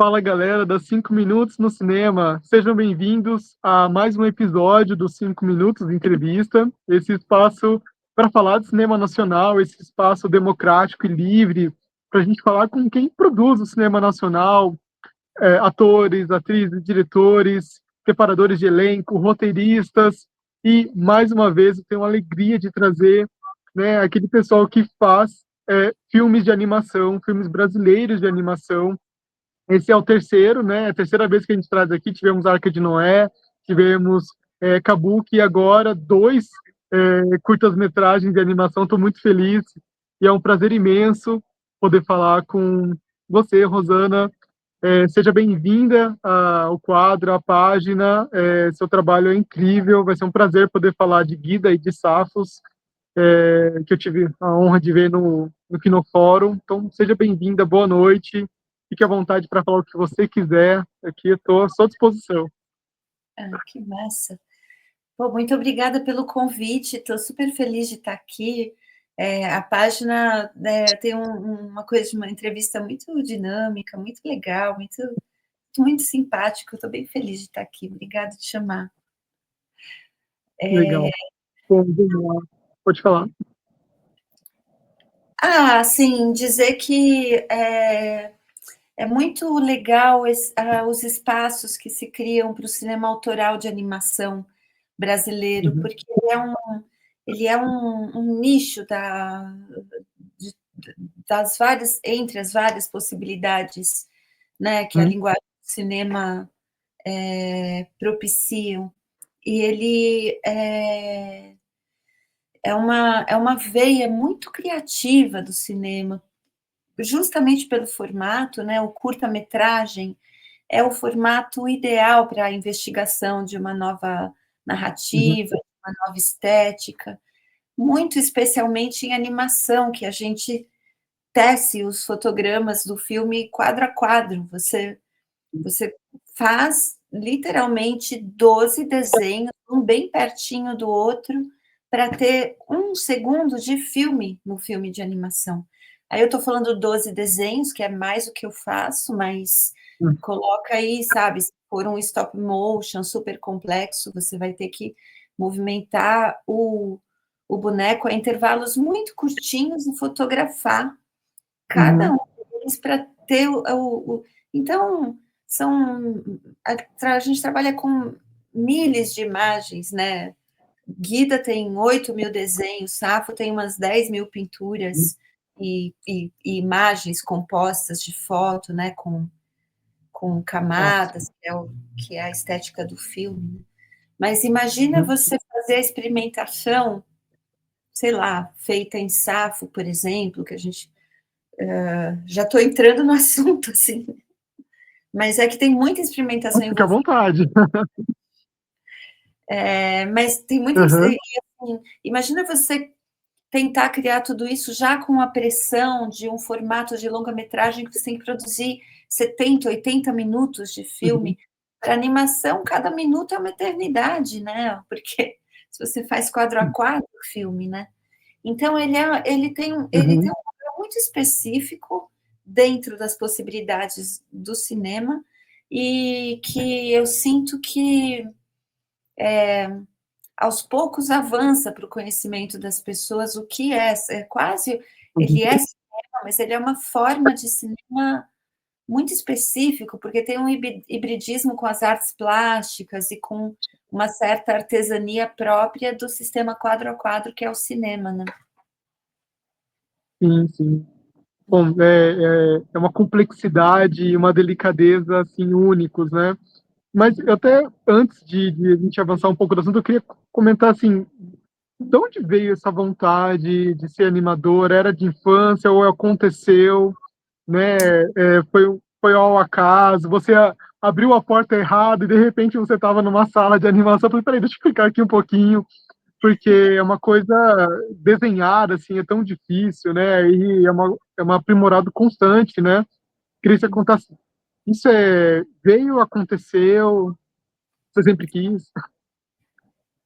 Fala galera das 5 Minutos no Cinema, sejam bem-vindos a mais um episódio dos 5 Minutos de Entrevista, esse espaço para falar de cinema nacional, esse espaço democrático e livre, para a gente falar com quem produz o cinema nacional, atores, atrizes, diretores, preparadores de elenco, roteiristas, e mais uma vez eu tenho a alegria de trazer, né, aquele pessoal que faz filmes de animação, filmes brasileiros de animação. Esse é o terceiro, né? É a terceira vez que a gente traz aqui. Tivemos Arca de Noé, tivemos Kabuki e agora dois curtas-metragens de animação. Estou muito feliz e é um prazer imenso poder falar com você, Rosana. Seja bem-vinda ao quadro, à página. Seu trabalho é incrível. Vai ser um prazer poder falar de Guida e de Safos, que eu tive a honra de ver no Kinofórum. Então, seja bem-vinda, boa noite. Fique à vontade para falar o que você quiser. Aqui eu estou à sua disposição. Que massa. Pô, muito obrigada pelo convite, estou super feliz de estar aqui. A página tem uma coisa de uma entrevista muito dinâmica, muito legal, muito simpática. Estou bem feliz de estar aqui. Obrigada de chamar. Legal. Bom, vamos lá. Pode falar. Sim, dizer que é muito legal os espaços que se criam para o cinema autoral de animação brasileiro, porque ele é um nicho entre as várias possibilidades, né, que a linguagem do cinema propiciam. E ele é uma veia muito criativa do cinema, justamente pelo formato, né? O curta-metragem é o formato ideal para a investigação de uma nova narrativa, de uma nova estética, muito especialmente em animação, que a gente tece os fotogramas do filme quadro a quadro. Você faz literalmente 12 desenhos, um bem pertinho do outro, para ter 1 segundo de filme no filme de animação. Aí eu estou falando 12 desenhos, que é mais o que eu faço, mas coloca aí, sabe, se for um stop motion super complexo, você vai ter que movimentar o boneco a intervalos muito curtinhos e fotografar cada um deles para ter Então, a gente trabalha com milhares de imagens, né? Guida tem 8.000 desenhos, Safo tem umas 10.000 pinturas e imagens compostas de foto, né? Com camadas, que é a estética do filme. Mas imagina você fazer a experimentação, sei lá, feita em Safo, por exemplo, que a gente já estou entrando no assunto, assim, mas é que tem muita experimentação Fique à envolvida. vontade. Mas tem muita... Assim, imagina você tentar criar tudo isso já com a pressão de um formato de longa-metragem que você tem que produzir 70, 80 minutos de filme. Para animação, cada minuto é uma eternidade, né? Porque se você faz quadro a quadro o filme, né? Então, ele tem um papel muito específico dentro das possibilidades do cinema e que eu sinto que aos poucos avança para o conhecimento das pessoas o que quase, ele é cinema, mas ele é uma forma de cinema muito específico, porque tem um hibridismo com as artes plásticas e com uma certa artesania própria do sistema quadro a quadro, que é o cinema, né? Sim, sim. Bom, é uma complexidade e uma delicadeza, assim, únicos, né? Mas até antes de a gente avançar um pouco do assunto, eu queria comentar, assim, de onde veio essa vontade de ser animador? Era de infância ou aconteceu, né? Foi ao acaso? Você abriu a porta errada e de repente você estava numa sala de animação. Eu falei, peraí, deixa eu ficar aqui um pouquinho, porque é uma coisa desenhada, assim, é tão difícil, né? E é uma aprimorado constante, né? Queria que você contasse. Isso veio, aconteceu, você sempre quis?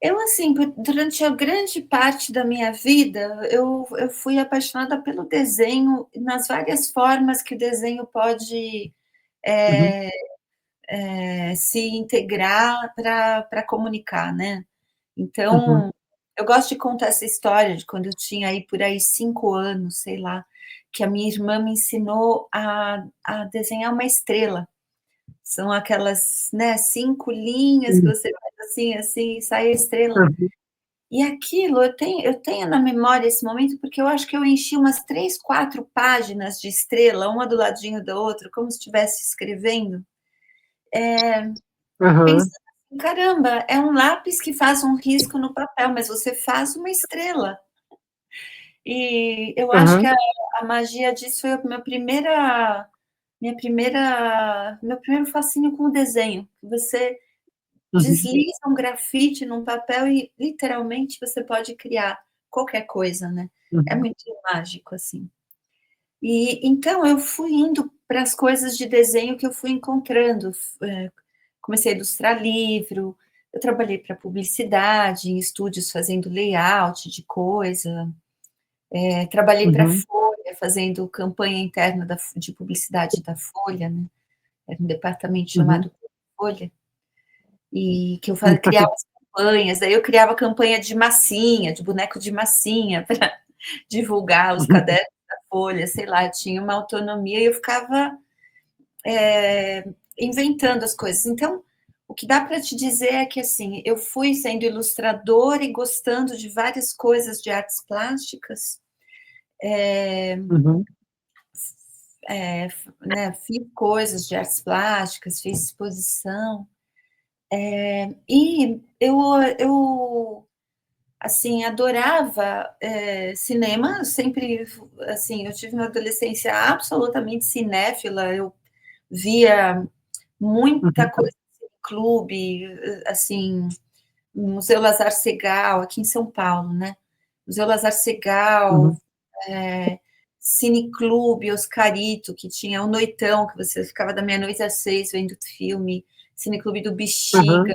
Eu, assim, durante a grande parte da minha vida, eu fui apaixonada pelo desenho, nas várias formas que o desenho pode Uhum. se integrar para comunicar, né? Uhum. Então, eu gosto de contar essa história de quando eu tinha aí por aí 5 anos, sei lá, que a minha irmã me ensinou a desenhar uma estrela. São aquelas, né, 5 linhas que Sim. você faz assim, assim, e sai a estrela. Uhum. E aquilo, eu tenho na memória esse momento, porque eu acho que eu enchi umas 3, 4 páginas de estrela, uma do ladinho da outra, como se estivesse escrevendo, Uhum. pensando assim: "Caramba, é um lápis que faz um risco no papel, mas você faz uma estrela". E eu acho que Uhum. a magia disso foi a meu primeiro fascínio com o desenho. Você Uhum. desliza um grafite num papel e literalmente você pode criar qualquer coisa, né. É Uhum. muito mágico, assim. E então eu fui indo para as coisas de desenho que eu fui encontrando, comecei a ilustrar livro, eu trabalhei para publicidade, em estúdios fazendo layout de coisa, trabalhei para a Uhum. Folha fazendo campanha interna de publicidade da Folha, né, era um departamento Uhum. chamado Folha. E que eu criava as campanhas, daí eu criava campanha de massinha, de boneco de massinha, para divulgar os Uhum. cadernos da Folha, sei lá, eu tinha uma autonomia e eu ficava inventando as coisas. Então, o que dá para te dizer é que, assim, eu fui sendo ilustradora e gostando de várias coisas de artes plásticas, Uhum. né, fiz coisas de artes plásticas, fiz exposição, e eu assim, adorava, cinema, sempre, assim, eu tive uma adolescência absolutamente cinéfila, eu via muita Uhum. coisa de clube, assim, Museu Lazar Segal, aqui em São Paulo, né, Museu Lazar Segal, Uhum. eh, Cineclube Oscarito, que tinha o noitão, que você ficava da meia-noite às 6 vendo filme, Cineclube do Bexiga, Uhum.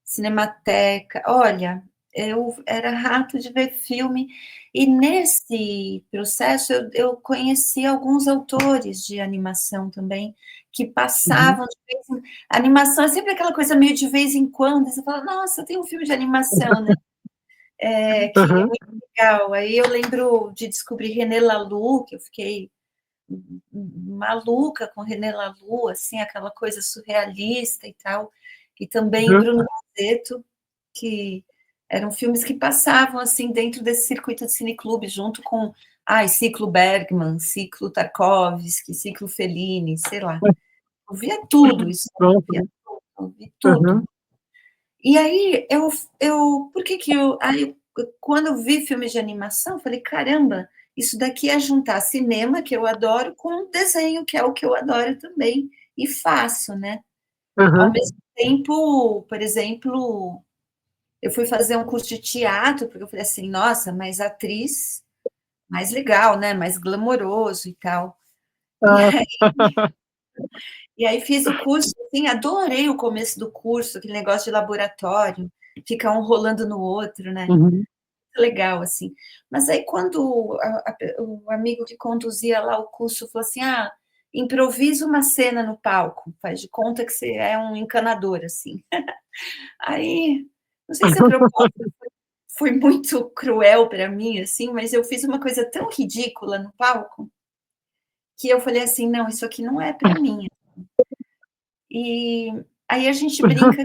Cinemateca. Olha, eu era rato de ver filme, e nesse processo eu conheci alguns autores de animação também, que Uhum. passavam de vez em a animação é sempre aquela coisa meio de vez em quando, e você fala: "Nossa, tem um filme de animação, né, que é Uhum. muito legal". Aí eu lembro de descobrir René Laloux, que eu fiquei maluca com René Laloux, assim, aquela coisa surrealista e tal, e também Uhum. Bruno Mazeto, que eram filmes que passavam, assim, dentro desse circuito de cineclube, junto com, ciclo Bergman, ciclo Tarkovsky, ciclo Fellini, sei lá. Eu via tudo isso, via Nossa. tudo, eu vi tudo. Uhum. E aí eu por que que eu aí quando eu vi filmes de animação, eu falei: "Caramba, isso daqui é juntar cinema, que eu adoro, com desenho, que é o que eu adoro também", e faço, né. Ao Uhum. mesmo tempo, por exemplo, eu fui fazer um curso de teatro, porque eu falei assim: "Nossa, mas atriz mais legal, né, mais glamouroso e tal". E Ah. aí e aí fiz o curso, assim, adorei o começo do curso, aquele negócio de laboratório, fica um rolando no outro, né. Uhum. Legal, assim. Mas aí quando o amigo que conduzia lá o curso falou assim: "Ah, improvisa uma cena no palco, faz de conta que você é um encanador, assim". Aí, não sei se a proposta foi muito cruel para mim, assim, mas eu fiz uma coisa tão ridícula no palco, que eu falei assim: "Não, isso aqui não é para mim". E aí a gente brinca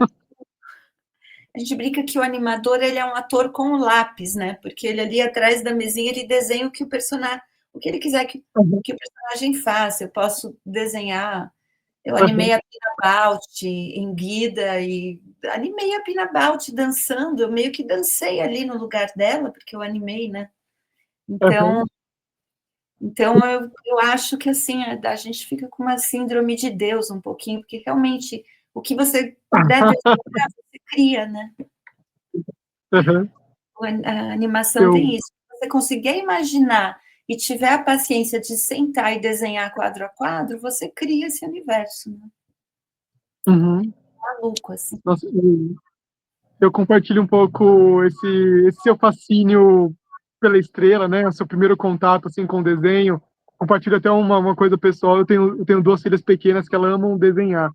que o animador, ele é um ator com o lápis, né, porque ele ali atrás da mesinha, ele desenha o que ele quiser Uhum. que o personagem faça. Eu posso desenhar, eu Uhum. animei a Pina Bausch em Guida e animei a Pina Bausch dançando, eu meio que dancei ali no lugar dela, porque eu animei, né. Uhum. Então eu acho que, assim, a gente fica com uma síndrome de Deus um pouquinho, porque realmente o que você puder desenhar, você cria, né. Uhum. A animação Eu. tem isso. Se você conseguir imaginar e tiver a paciência de sentar e desenhar quadro a quadro, você cria esse universo, né, Uhum. maluco, assim. Nossa, eu compartilho um pouco esse seu fascínio pela estrela, né? O seu primeiro contato assim com o desenho compartilho até uma coisa pessoal. Eu tenho duas filhas pequenas que elas amam desenhar.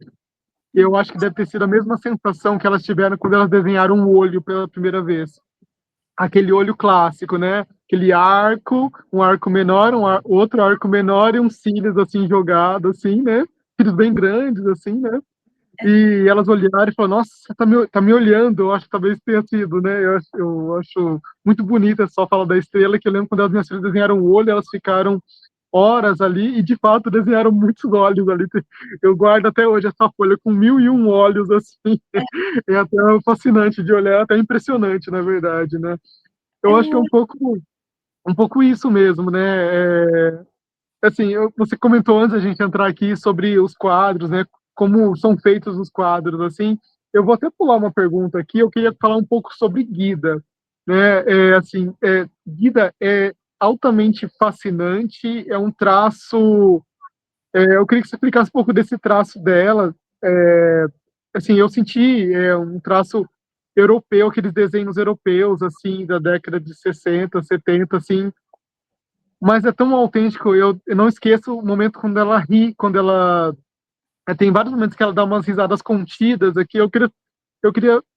E eu acho que deve ter sido a mesma sensação que elas tiveram quando elas desenharam um olho pela primeira vez. Aquele olho clássico, né? Aquele arco, um arco menor, outro arco menor e uns cílios assim jogados, assim, né? Cílios bem grandes, assim, né? E elas olharam e falaram, nossa, tá me olhando, eu acho que talvez tenha sido, né? Eu acho muito bonita só falar da estrela, que eu lembro quando as minhas filhas desenharam o olho, elas ficaram horas ali e de fato desenharam muitos olhos ali. Eu guardo até hoje essa folha com 1001 olhos, assim. É até fascinante de olhar, até impressionante, na verdade, né? É Eu acho que é muito. um pouco isso mesmo, né? Assim, você comentou antes da gente entrar aqui sobre os quadros, né? Como são feitos os quadros, assim. Eu vou até pular uma pergunta aqui. Eu queria falar um pouco sobre Guida, né? Assim, Guida é altamente fascinante. É um traço. Eu queria que você explicasse um pouco desse traço dela. Assim, eu senti um traço europeu, aqueles desenhos europeus, assim, da década de 60, 70, assim, mas é tão autêntico, eu não esqueço o momento quando ela ri, quando ela... tem vários momentos que ela dá umas risadas contidas aqui, eu queria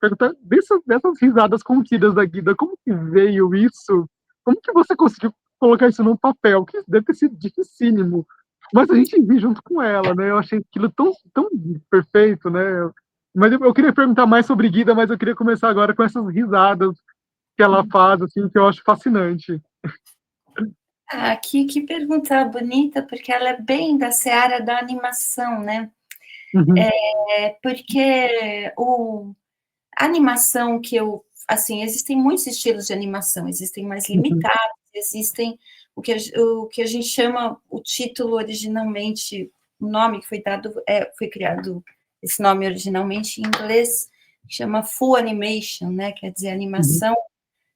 perguntar, dessas risadas contidas da Guida, como que veio isso? Como que você conseguiu colocar isso num papel? Que deve ter sido dificílimo, mas a gente ri junto com ela, né? Eu achei aquilo tão, tão perfeito, né? Mas eu queria perguntar mais sobre Guida, mas eu queria começar agora com essas risadas que ela faz, assim, que eu acho fascinante. Ah, que pergunta bonita, porque ela é bem da seara da animação, né? Uhum, Porque a animação que eu, assim, existem muitos estilos de animação, existem mais uhum, limitados, existem o que a gente chama, o título originalmente, o nome que foi dado, foi criado, esse nome originalmente em inglês, chama Full Animation, né? Quer dizer, uhum, animação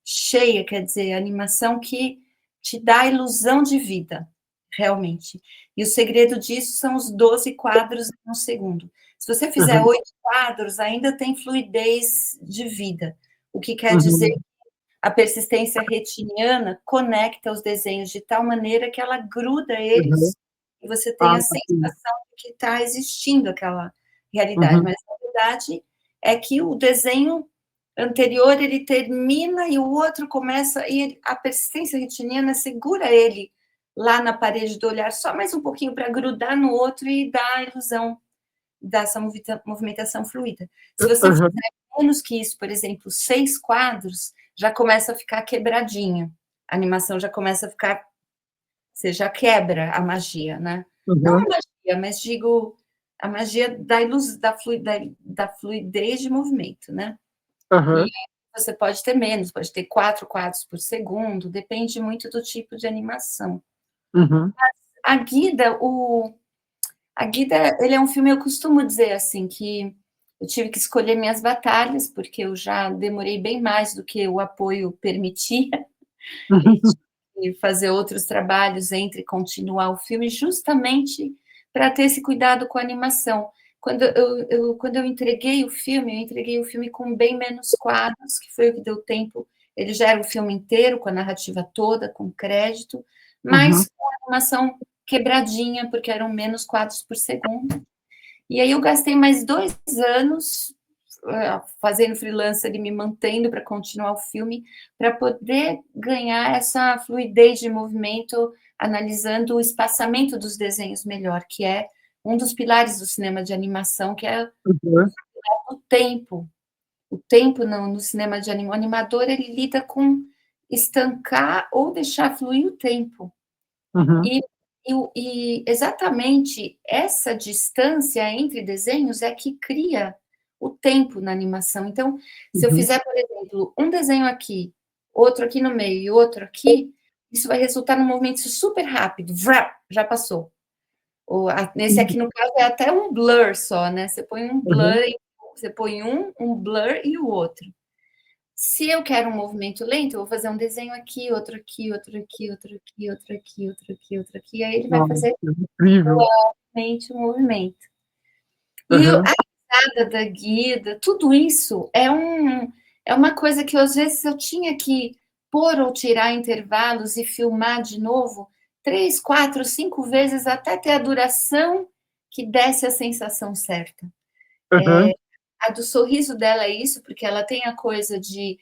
cheia, quer dizer, animação que te dá a ilusão de vida, realmente. E o segredo disso são os 12 quadros em um segundo. Se você fizer uhum, 8 quadros, ainda tem fluidez de vida, o que quer dizer uhum, que a persistência retiniana conecta os desenhos de tal maneira que ela gruda uhum. eles e você tem Ah, a sim. sensação de que está existindo aquela realidade, Uhum, mas na verdade é que o desenho anterior ele termina e o outro começa, e a persistência retiniana segura ele lá na parede do olhar só mais um pouquinho para grudar no outro e dar a ilusão dessa movimentação fluida. Se você uhum, fizer menos que isso, por exemplo, 6 quadros, já começa a ficar quebradinho. A animação já começa a ficar, você já quebra a magia, né? Não a uhum, magia, mas digo a magia da fluidez de movimento, né? E uhum, você pode ter menos, pode ter 4 quadros por segundo, depende muito do tipo de animação. uhum, A Guida, ele é um filme, eu costumo dizer assim, que eu tive que escolher minhas batalhas, porque eu já demorei bem mais do que o apoio permitia, e uhum, tive que fazer outros trabalhos entre continuar o filme, justamente para ter esse cuidado com a animação. Quando eu eu entreguei o filme com bem menos quadros, que foi o que deu tempo. Ele já era o filme inteiro, com a narrativa toda, com crédito, uhum, mas com a animação quebradinha, porque eram menos quadros por segundo. E aí eu gastei mais 2 anos fazendo freelancer e me mantendo para continuar o filme, para poder ganhar essa fluidez de movimento, analisando o espaçamento dos desenhos melhor, que é um dos pilares do cinema de animação, que é uhum, o tempo. O tempo no cinema de animação. O animador, ele lida com estancar ou deixar fluir o tempo. uhum, E, e exatamente essa distância entre desenhos é que cria o tempo na animação. Então, se eu uhum, fizer, por exemplo, um desenho aqui, outro aqui no meio e outro aqui, isso vai resultar num movimento super rápido. Vrá, já passou. Nesse aqui, no caso, é até um blur só, né? Você põe um uhum, blur, você põe um blur e o outro. Se eu quero um movimento lento, eu vou fazer um desenho aqui, outro aqui, outro aqui, outro aqui, outro aqui, outro aqui, outro aqui, aí ele vai nossa, fazer incrível. realmente o movimento. E a Uhum, risada da guida, tudo isso é uma coisa que às vezes eu tinha que pôr ou tirar intervalos e filmar de novo, 3, 4, 5 vezes até ter a duração que desse a sensação certa. Aham. A do sorriso dela é isso, porque ela tem a coisa de.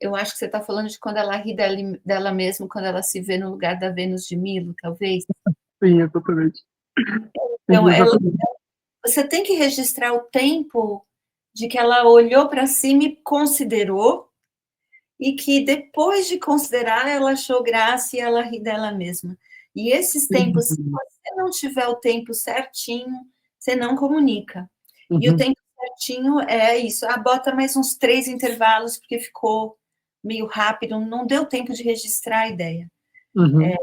Eu acho que você está falando de quando ela ri dela mesma, quando ela se vê no lugar da Vênus de Milo, talvez. Sim, exatamente. Então, Sim, exatamente. você tem que registrar o tempo de que ela olhou para cima e considerou, e que depois de considerar, ela achou graça e ela ri dela mesma. E esses tempos, se Uhum. você não tiver o tempo certinho, você não comunica. E o Uhum. tempo certinho é isso. Bota mais uns 3 intervalos, porque ficou meio rápido, não deu tempo de registrar a ideia. Uhum.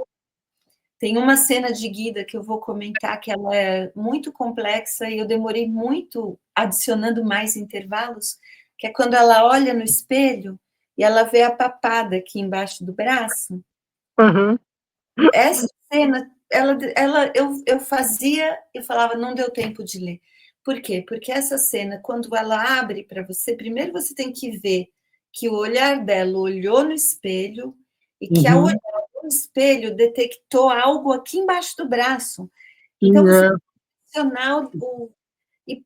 Tem uma cena de Guida que eu vou comentar que ela é muito complexa e eu demorei muito adicionando mais intervalos, que é quando ela olha no espelho e ela vê a papada aqui embaixo do braço. Aham. Essa cena, eu fazia e falava, não deu tempo de ler. Por quê? Porque essa cena, quando ela abre para você, primeiro você tem que ver que o olhar dela olhou no espelho e que ao olhar Uhum. no espelho detectou algo aqui embaixo do braço. Então Sim, você é. tem que acionar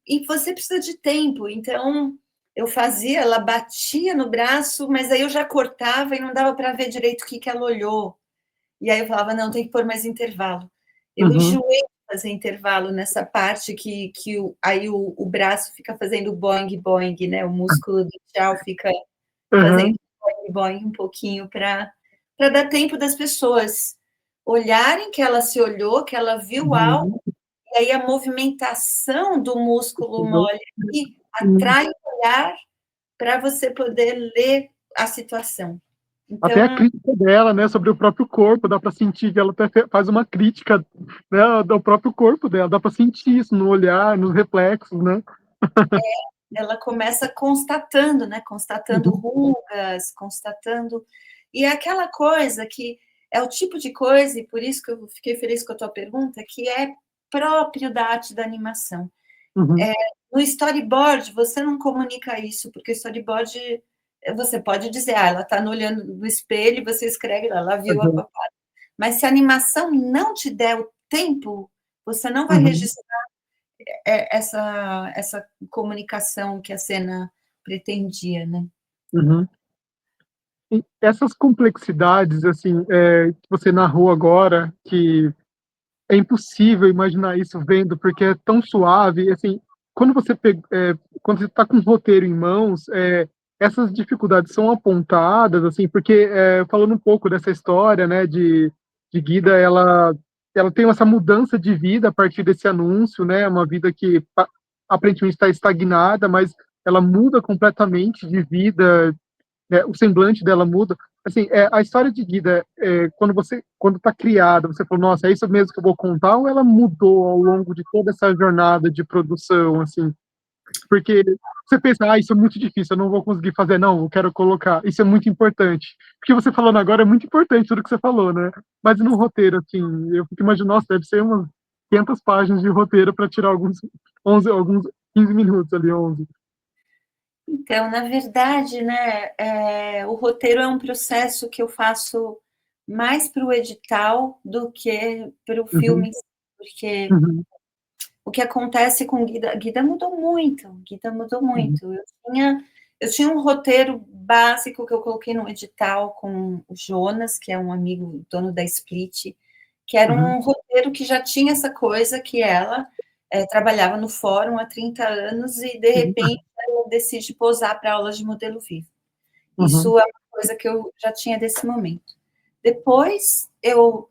e você precisa de tempo. Então eu fazia, ela batia no braço, mas aí eu já cortava e não dava para ver direito o que ela olhou. E aí eu falava, não, tem que pôr mais intervalo. Eu Uhum. enjoei de fazer intervalo nessa parte que aí o braço fica fazendo boing, boing, né? O músculo do tchau fica fazendo Aham. boing, boing um pouquinho para dar tempo das pessoas olharem que ela se olhou, que ela viu algo, Uhum. e aí a movimentação do músculo Uhum. mole aqui Sim. atrai o olhar para você poder ler a situação. Até a Então, crítica dela, né, sobre o próprio corpo, dá para sentir que ela até faz uma crítica, né, do próprio corpo dela, dá para sentir isso no olhar, nos reflexos, né? ela começa constatando, né? Constatando Uhum. rugas, constatando. E é aquela coisa que é o tipo de coisa, e por isso que eu fiquei feliz com a tua pergunta, que é próprio da arte da animação. Uhum. No storyboard, você não comunica isso, porque o storyboard, você pode dizer, ela está olhando no espelho e você escreve lá, ela viu a Uhum. papada. Mas se a animação não te der o tempo, você não vai Uhum. registrar essa comunicação que a cena pretendia, né? Uhum. E essas complexidades, assim, que você narrou agora, que é impossível imaginar isso vendo, porque é tão suave, assim, quando quando você está com o roteiro em mãos, essas dificuldades são apontadas, assim, porque falando um pouco dessa história, né, de Guida, ela tem essa mudança de vida a partir desse anúncio, né, uma vida que aparentemente está estagnada, mas ela muda completamente de vida, né, o semblante dela muda. Assim, a história de Guida, quando está criada, você falou, nossa, é isso mesmo que eu vou contar, ou ela mudou ao longo de toda essa jornada de produção, assim? Porque você pensa, isso é muito difícil, eu não vou conseguir fazer, não, eu quero colocar, isso é muito importante. Porque você falando agora é muito importante tudo que você falou, né? Mas no roteiro, assim, eu fico imaginando, nossa, deve ser umas 500 páginas de roteiro para tirar alguns 15 minutos ali, 11. Então, na verdade, né, o roteiro é um processo que eu faço mais para o edital do que para o Uhum. filme, porque Uhum. o que acontece com Guida mudou muito, Guida mudou Uhum. muito. Eu tinha um roteiro básico que eu coloquei no edital com o Jonas, que é um amigo dono da Split, que era Uhum. um roteiro que já tinha essa coisa que ela trabalhava no fórum há 30 anos e, de repente, ela decide posar para aulas de modelo vivo. Uhum. Isso é uma coisa que eu já tinha desse momento. Depois, eu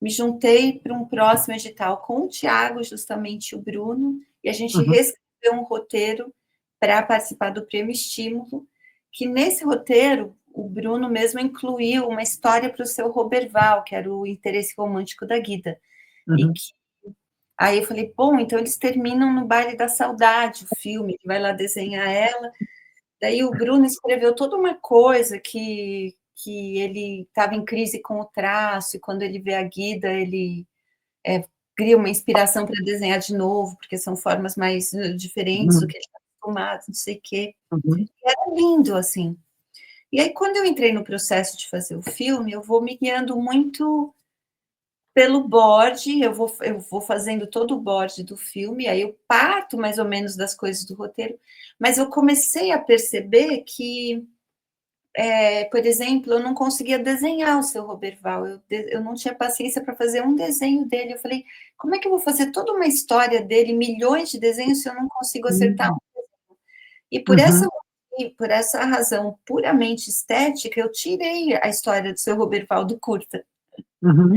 me juntei para um próximo edital com o Tiago, justamente o Bruno, e a gente Uhum. reescreveu um roteiro para participar do Prêmio Estímulo, que nesse roteiro o Bruno mesmo incluiu uma história para o seu Roberval, que era o interesse romântico da Guida. E Uhum. que aí eu falei, bom, então eles terminam no Baile da Saudade, o filme, que vai lá desenhar ela. Daí o Bruno escreveu toda uma coisa que ele estava em crise com o traço, e quando ele vê a Guida, ele cria uma inspiração para desenhar de novo, porque são formas mais diferentes do Uhum. que ele está acostumado, não sei o quê. Uhum. E era lindo, assim. E aí, quando eu entrei no processo de fazer o filme, eu vou me guiando muito pelo board, eu vou fazendo todo o board do filme, aí eu parto mais ou menos das coisas do roteiro, mas eu comecei a perceber que, por exemplo, eu não conseguia desenhar o seu Roberval, eu não tinha paciência para fazer um desenho dele. Eu falei, como é que eu vou fazer toda uma história dele, milhões de desenhos, se eu não consigo acertar? E Uhum. por essa razão puramente estética, eu tirei a história do seu Roberval do curta. Uhum.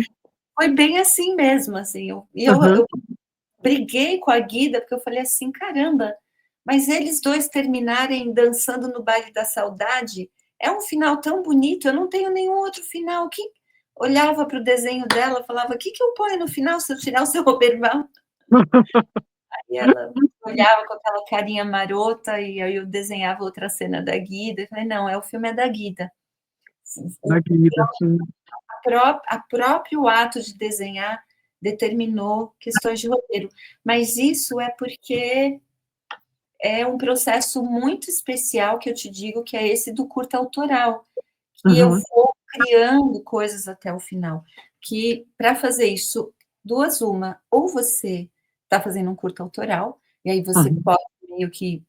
Foi bem assim mesmo, assim, Uhum. eu briguei com a Guida, porque eu falei assim, caramba, mas eles dois terminarem dançando no baile da saudade, é um final tão bonito, eu não tenho nenhum outro final. Que olhava para o desenho dela, falava, o que eu ponho no final se eu tirar o seu Roberval? E ela olhava com aquela carinha marota, e aí eu desenhava outra cena da Guida, eu falei, não, o filme é da Guida. O Naquilo, sim. próprio ato de desenhar determinou questões de roteiro, mas isso é porque é um processo muito especial, que eu te digo, que é esse do curta autoral, e eu Uhum. vou criando coisas até o final, que para fazer isso, duas uma, ou você está fazendo um curta autoral, e aí você Uhum. pode meio que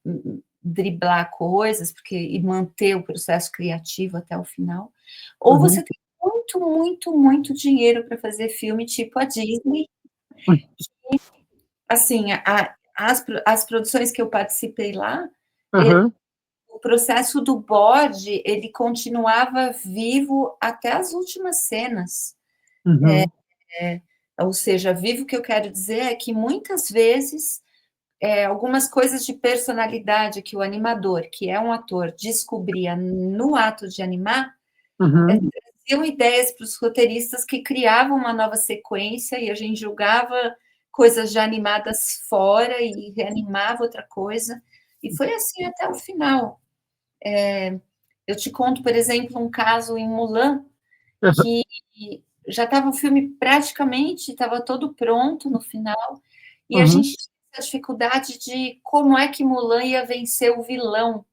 driblar coisas, porque e manter o processo criativo até o final, ou Uhum. você tem muito, muito, muito dinheiro para fazer filme tipo a Disney, assim, as produções que eu participei lá, Uhum. o processo do bode, ele continuava vivo até as últimas cenas. Uhum. Ou seja, vivo, o que eu quero dizer é que muitas vezes algumas coisas de personalidade que o animador, que é um ator, descobria no ato de animar, Uhum. traziam ideias para os roteiristas que criavam uma nova sequência e a gente jogava coisas já animadas fora e reanimava outra coisa. E foi assim até o final. Eu te conto, por exemplo, um caso em Mulan, que já estava o filme praticamente, estava todo pronto no final, e a Uhum. gente tinha essa dificuldade de como é que Mulan ia vencer o vilão,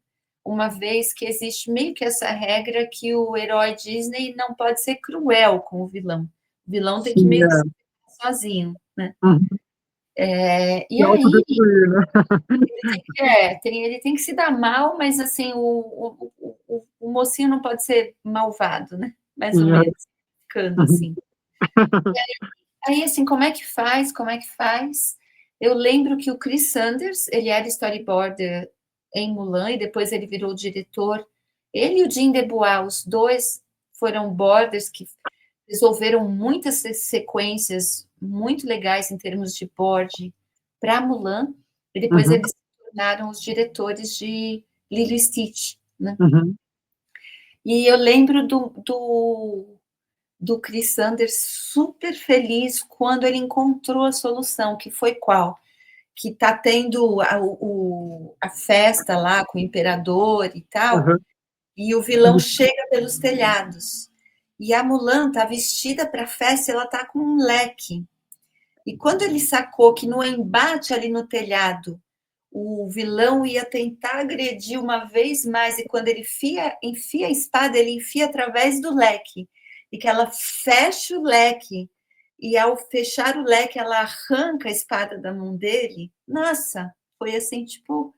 uma vez que existe meio que essa regra que o herói Disney não pode ser cruel com o vilão. O vilão tem que Sim, meio que é. ser sozinho, né? Uhum. E Se aí autodestruir, né? ele tem que se dar mal, mas assim, o mocinho não pode ser malvado, né? Mais ou Sim, é. menos, ficando Uhum. assim. Aí, assim, como é que faz? Como é que faz? Eu lembro que o Chris Sanders, ele era storyboarder em Mulan, e depois ele virou diretor. Ele e o Jim DeBois, os dois foram boarders que resolveram muitas sequências muito legais em termos de board para Mulan, e depois Uhum. eles se tornaram os diretores de Lilo e Stitch, né? Uhum. E eu lembro do Chris Sanders super feliz quando ele encontrou a solução, que foi qual? Que está tendo a festa lá com o imperador e tal, Uhum. e o vilão chega pelos telhados. E a Mulan está vestida para a festa, ela está com um leque. E quando ele sacou que no embate ali no telhado, o vilão ia tentar agredir uma vez mais, e quando ele enfia a espada, ele enfia através do leque, e que ela fecha o leque, e ao fechar o leque, ela arranca a espada da mão dele. Nossa, foi assim, tipo,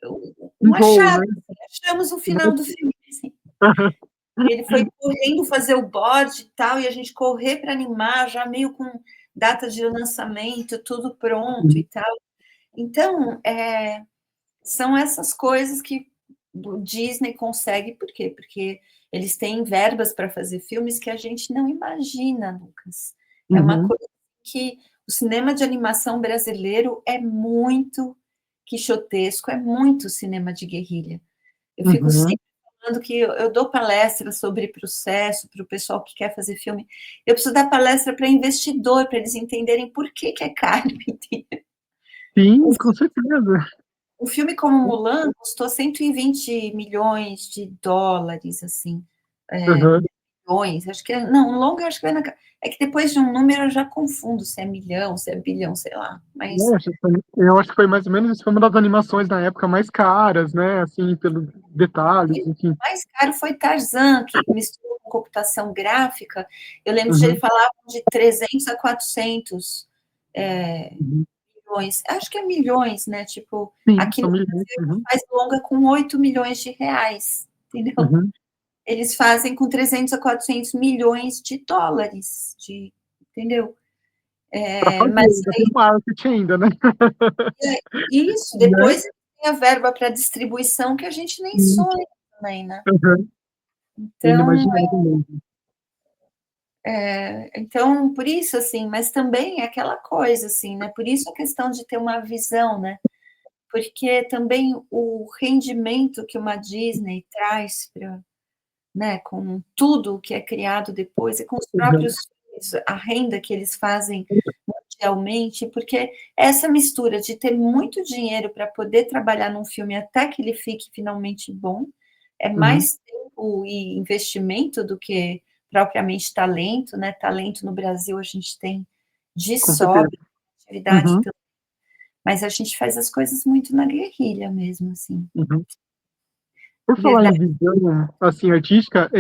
Um um gol, achado. né? Achamos o final do filme. Assim. Uhum. Ele foi correndo fazer o bode e tal, e a gente correr para animar, já meio com data de lançamento, tudo pronto e tal. Então, são essas coisas que o Disney consegue, por quê? Porque eles têm verbas para fazer filmes que a gente não imagina, Lucas. É uma Uhum. coisa que o cinema de animação brasileiro é muito quixotesco, é muito cinema de guerrilha. Eu fico Uhum. sempre falando que eu dou palestra sobre processo para o pessoal que quer fazer filme. Eu preciso dar palestra para investidor, para eles entenderem por que é caro. Sim, com certeza. Um filme como Mulan custou 120 milhões de dólares, assim, Uhum. milhões, acho que não, um longa acho que vai é que depois de um número eu já confundo se é milhão, se é bilhão, sei lá, mas Eu acho que foi mais ou menos isso, foi uma das animações na época mais caras, né, assim, pelos detalhes, enfim. o mais caro foi Tarzan, que misturou com computação gráfica, eu lembro de ele Uhum, falar de 300 a 400 uhum. milhões, acho que é milhões, né, tipo, Sim, aqui são no milhões. Brasil Uhum, faz longa com 8 milhões de reais, entendeu? uhum. Eles fazem com 300 a 400 milhões de dólares, entendeu? Para fazer, Mas ainda tem marketing ainda, né? isso, Né? depois tem a verba para distribuição que a gente nem Sim. sonha também, né? Uhum. Então, Inimaginável mesmo. então, por isso, assim, mas também é aquela coisa, assim, né? Por isso a questão de ter uma visão, né? Porque também o rendimento que uma Disney traz para, né, com tudo o que é criado depois e com os Uhum, próprios filhos, a renda que eles fazem mundialmente, porque essa mistura de ter muito dinheiro para poder trabalhar num filme até que ele fique finalmente bom, é uhum. mais tempo e investimento do que propriamente talento, né? Talento no Brasil a gente tem de Com certeza. sobra, atividade, Uhum, mas a gente faz as coisas muito na guerrilha mesmo, assim. uhum. Por falar em Verdade. visão, assim, artística,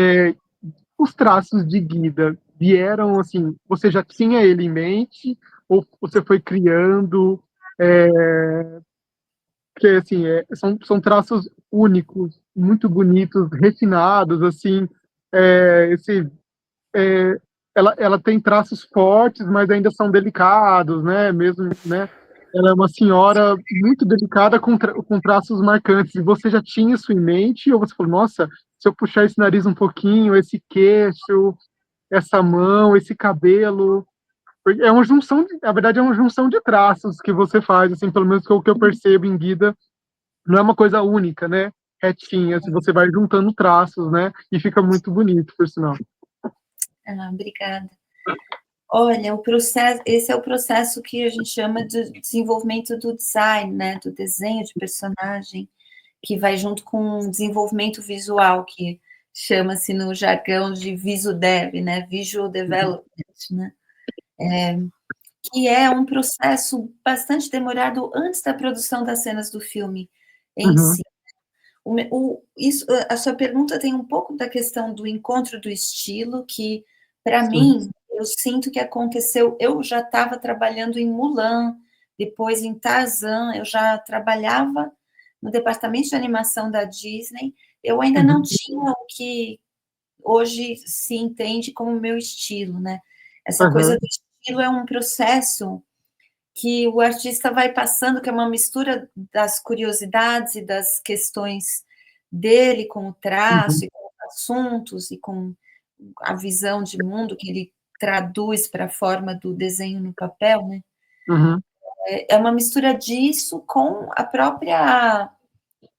os traços de Guida vieram, assim, você já tinha ele em mente, ou você foi criando, porque, assim, são traços únicos, muito bonitos, refinados, assim, esse, ela tem traços fortes, mas ainda são delicados, né, mesmo, né, ela é uma senhora muito delicada com traços marcantes, e você já tinha isso em mente, ou você falou, nossa, se eu puxar esse nariz um pouquinho, esse queixo, essa mão, esse cabelo. É uma junção, na verdade, é uma junção de traços que você faz, assim, pelo menos que o que eu percebo em Guida, não é uma coisa única, né? Retinha, assim, você vai juntando traços, né? E fica muito bonito, por sinal. Ah, obrigada. Olha, esse é o processo que a gente chama de desenvolvimento do design, né? Do desenho de personagem, que vai junto com o desenvolvimento visual, que chama-se no jargão de VisuDev, né? Visual Development, né? Que é um processo bastante demorado antes da produção das cenas do filme em Uhum, si. Isso, a sua pergunta tem um pouco da questão do encontro do estilo, que, para sim. mim, eu sinto que aconteceu. Eu já estava trabalhando em Mulan, depois em Tarzan, eu já trabalhava no departamento de animação da Disney, eu ainda não Uhum, tinha o que hoje se entende como meu estilo, né? Essa coisa uhum, do estilo é um processo que o artista vai passando, que é uma mistura das curiosidades e das questões dele com o traço uhum, e com os assuntos e com a visão de mundo que ele traduz para a forma do desenho no papel, né? uhum, É uma mistura disso com a própria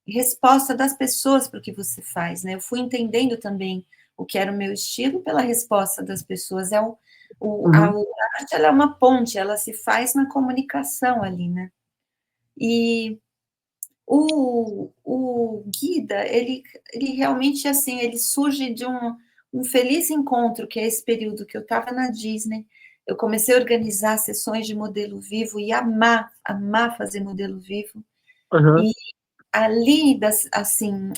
resposta das pessoas para o que você faz, né? Eu fui entendendo também o que era o meu estilo pela resposta das pessoas. A uhum, arte, ela é uma ponte, ela se faz na comunicação ali, né? E o Guida, ele realmente, assim, ele surge de um feliz encontro, que é esse período que eu estava na Disney, eu comecei a organizar sessões de modelo vivo e amar fazer modelo vivo, uhum, e ali, assim,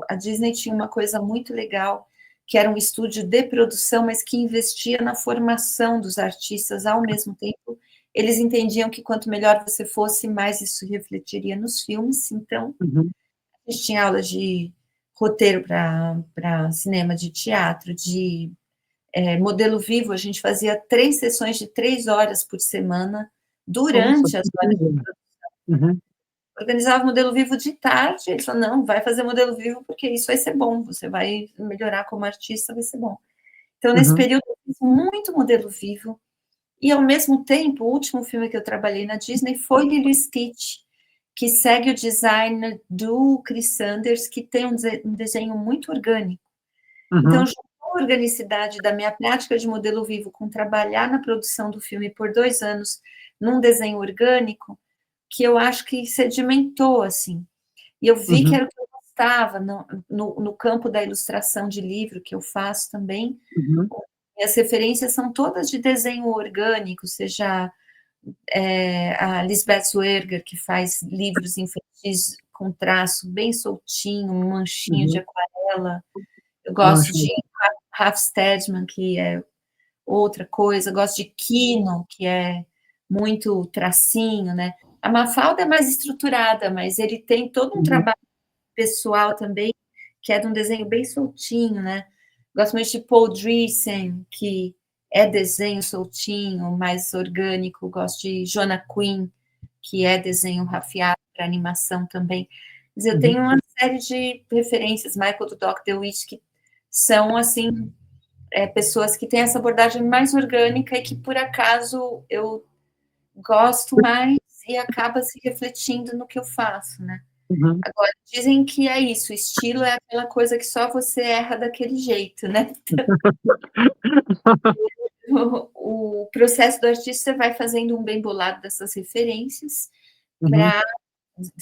a Disney tinha uma coisa muito legal, que era um estúdio de produção, mas que investia na formação dos artistas ao mesmo tempo. Eles entendiam que quanto melhor você fosse, mais isso refletiria nos filmes. Então, uhum. a gente tinha aulas de roteiro para cinema, de teatro, de modelo vivo. A gente fazia 3 sessões de 3 horas por semana, Nossa, durante as que horas incrível. Uhum, organizava modelo vivo de tarde, ele falou, não, vai fazer modelo vivo porque isso vai ser bom, você vai melhorar como artista, vai ser bom. Então, nesse uhum, período, eu fiz muito modelo vivo, e ao mesmo tempo, o último filme que eu trabalhei na Disney foi Lilo e Stitch, que segue o design do Chris Sanders, que tem um desenho muito orgânico. Então, uhum, juntou a organicidade da minha prática de modelo vivo com trabalhar na produção do filme por 2 anos num desenho orgânico, que eu acho que sedimentou, assim. E eu vi que uhum. era o que eu gostava, no campo da ilustração de livro, que eu faço também, Uhum. as referências são todas de desenho orgânico, seja a Lisbeth Zwerger, que faz livros infantis com traço bem soltinho, manchinha de Uhum. aquarela. Eu Ah, gosto show. de Ralph Steadman, que é outra coisa. Eu gosto de Kino, que é muito tracinho, né? A Mafalda é mais estruturada, mas ele tem todo um Uhum. trabalho pessoal também, que é de um desenho bem soltinho, né? Gosto muito de Paul Driessen, que é desenho soltinho, mais orgânico. Gosto de Joanna Quinn, que é desenho rafiado para animação também. Mas eu Uhum. tenho uma série de referências, Michael Dudok, DeWitt, que são, assim, pessoas que têm essa abordagem mais orgânica e que, por acaso, eu gosto mais e acaba se refletindo no que eu faço, né? Uhum. Agora, dizem que é isso, estilo é aquela coisa que só você erra daquele jeito, né? O processo do artista vai fazendo um bem bolado dessas referências Uhum. para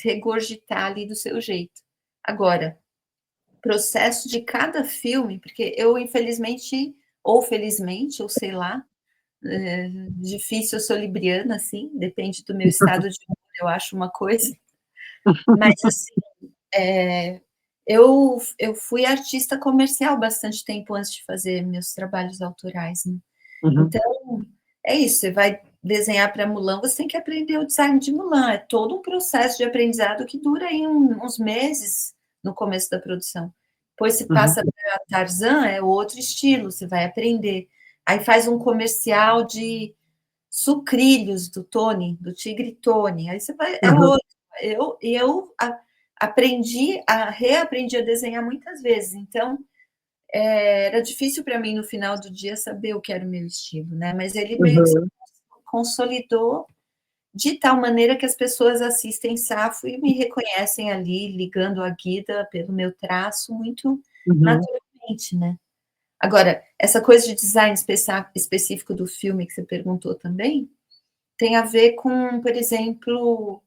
regurgitar ali do seu jeito. Agora, processo de cada filme, porque eu, infelizmente, ou felizmente, ou sei lá, difícil, eu sou libriana, assim, depende do meu estado de humor, eu acho uma coisa, mas, assim, eu fui artista comercial bastante tempo antes de fazer meus trabalhos autorais, né? Uhum. Então, é isso, você vai desenhar para Mulan, você tem que aprender o design de Mulan, é todo um processo de aprendizado que dura aí uns meses no começo da produção. Depois se Uhum. passa para Tarzan, é outro estilo, você vai aprender. Aí faz um comercial de sucrilhos do Tony, do Tigre Tony, aí você vai, é Uhum. outro. Reaprendi a desenhar muitas vezes, então era difícil para mim no final do dia saber o que era o meu estilo, né? Mas ele meio que se Uhum. consolidou de tal maneira que as pessoas assistem Safo e me reconhecem ali, ligando a Guida pelo meu traço muito Uhum. naturalmente, né? Agora, essa coisa de design específico do filme que você perguntou também, tem a ver com, por exemplo,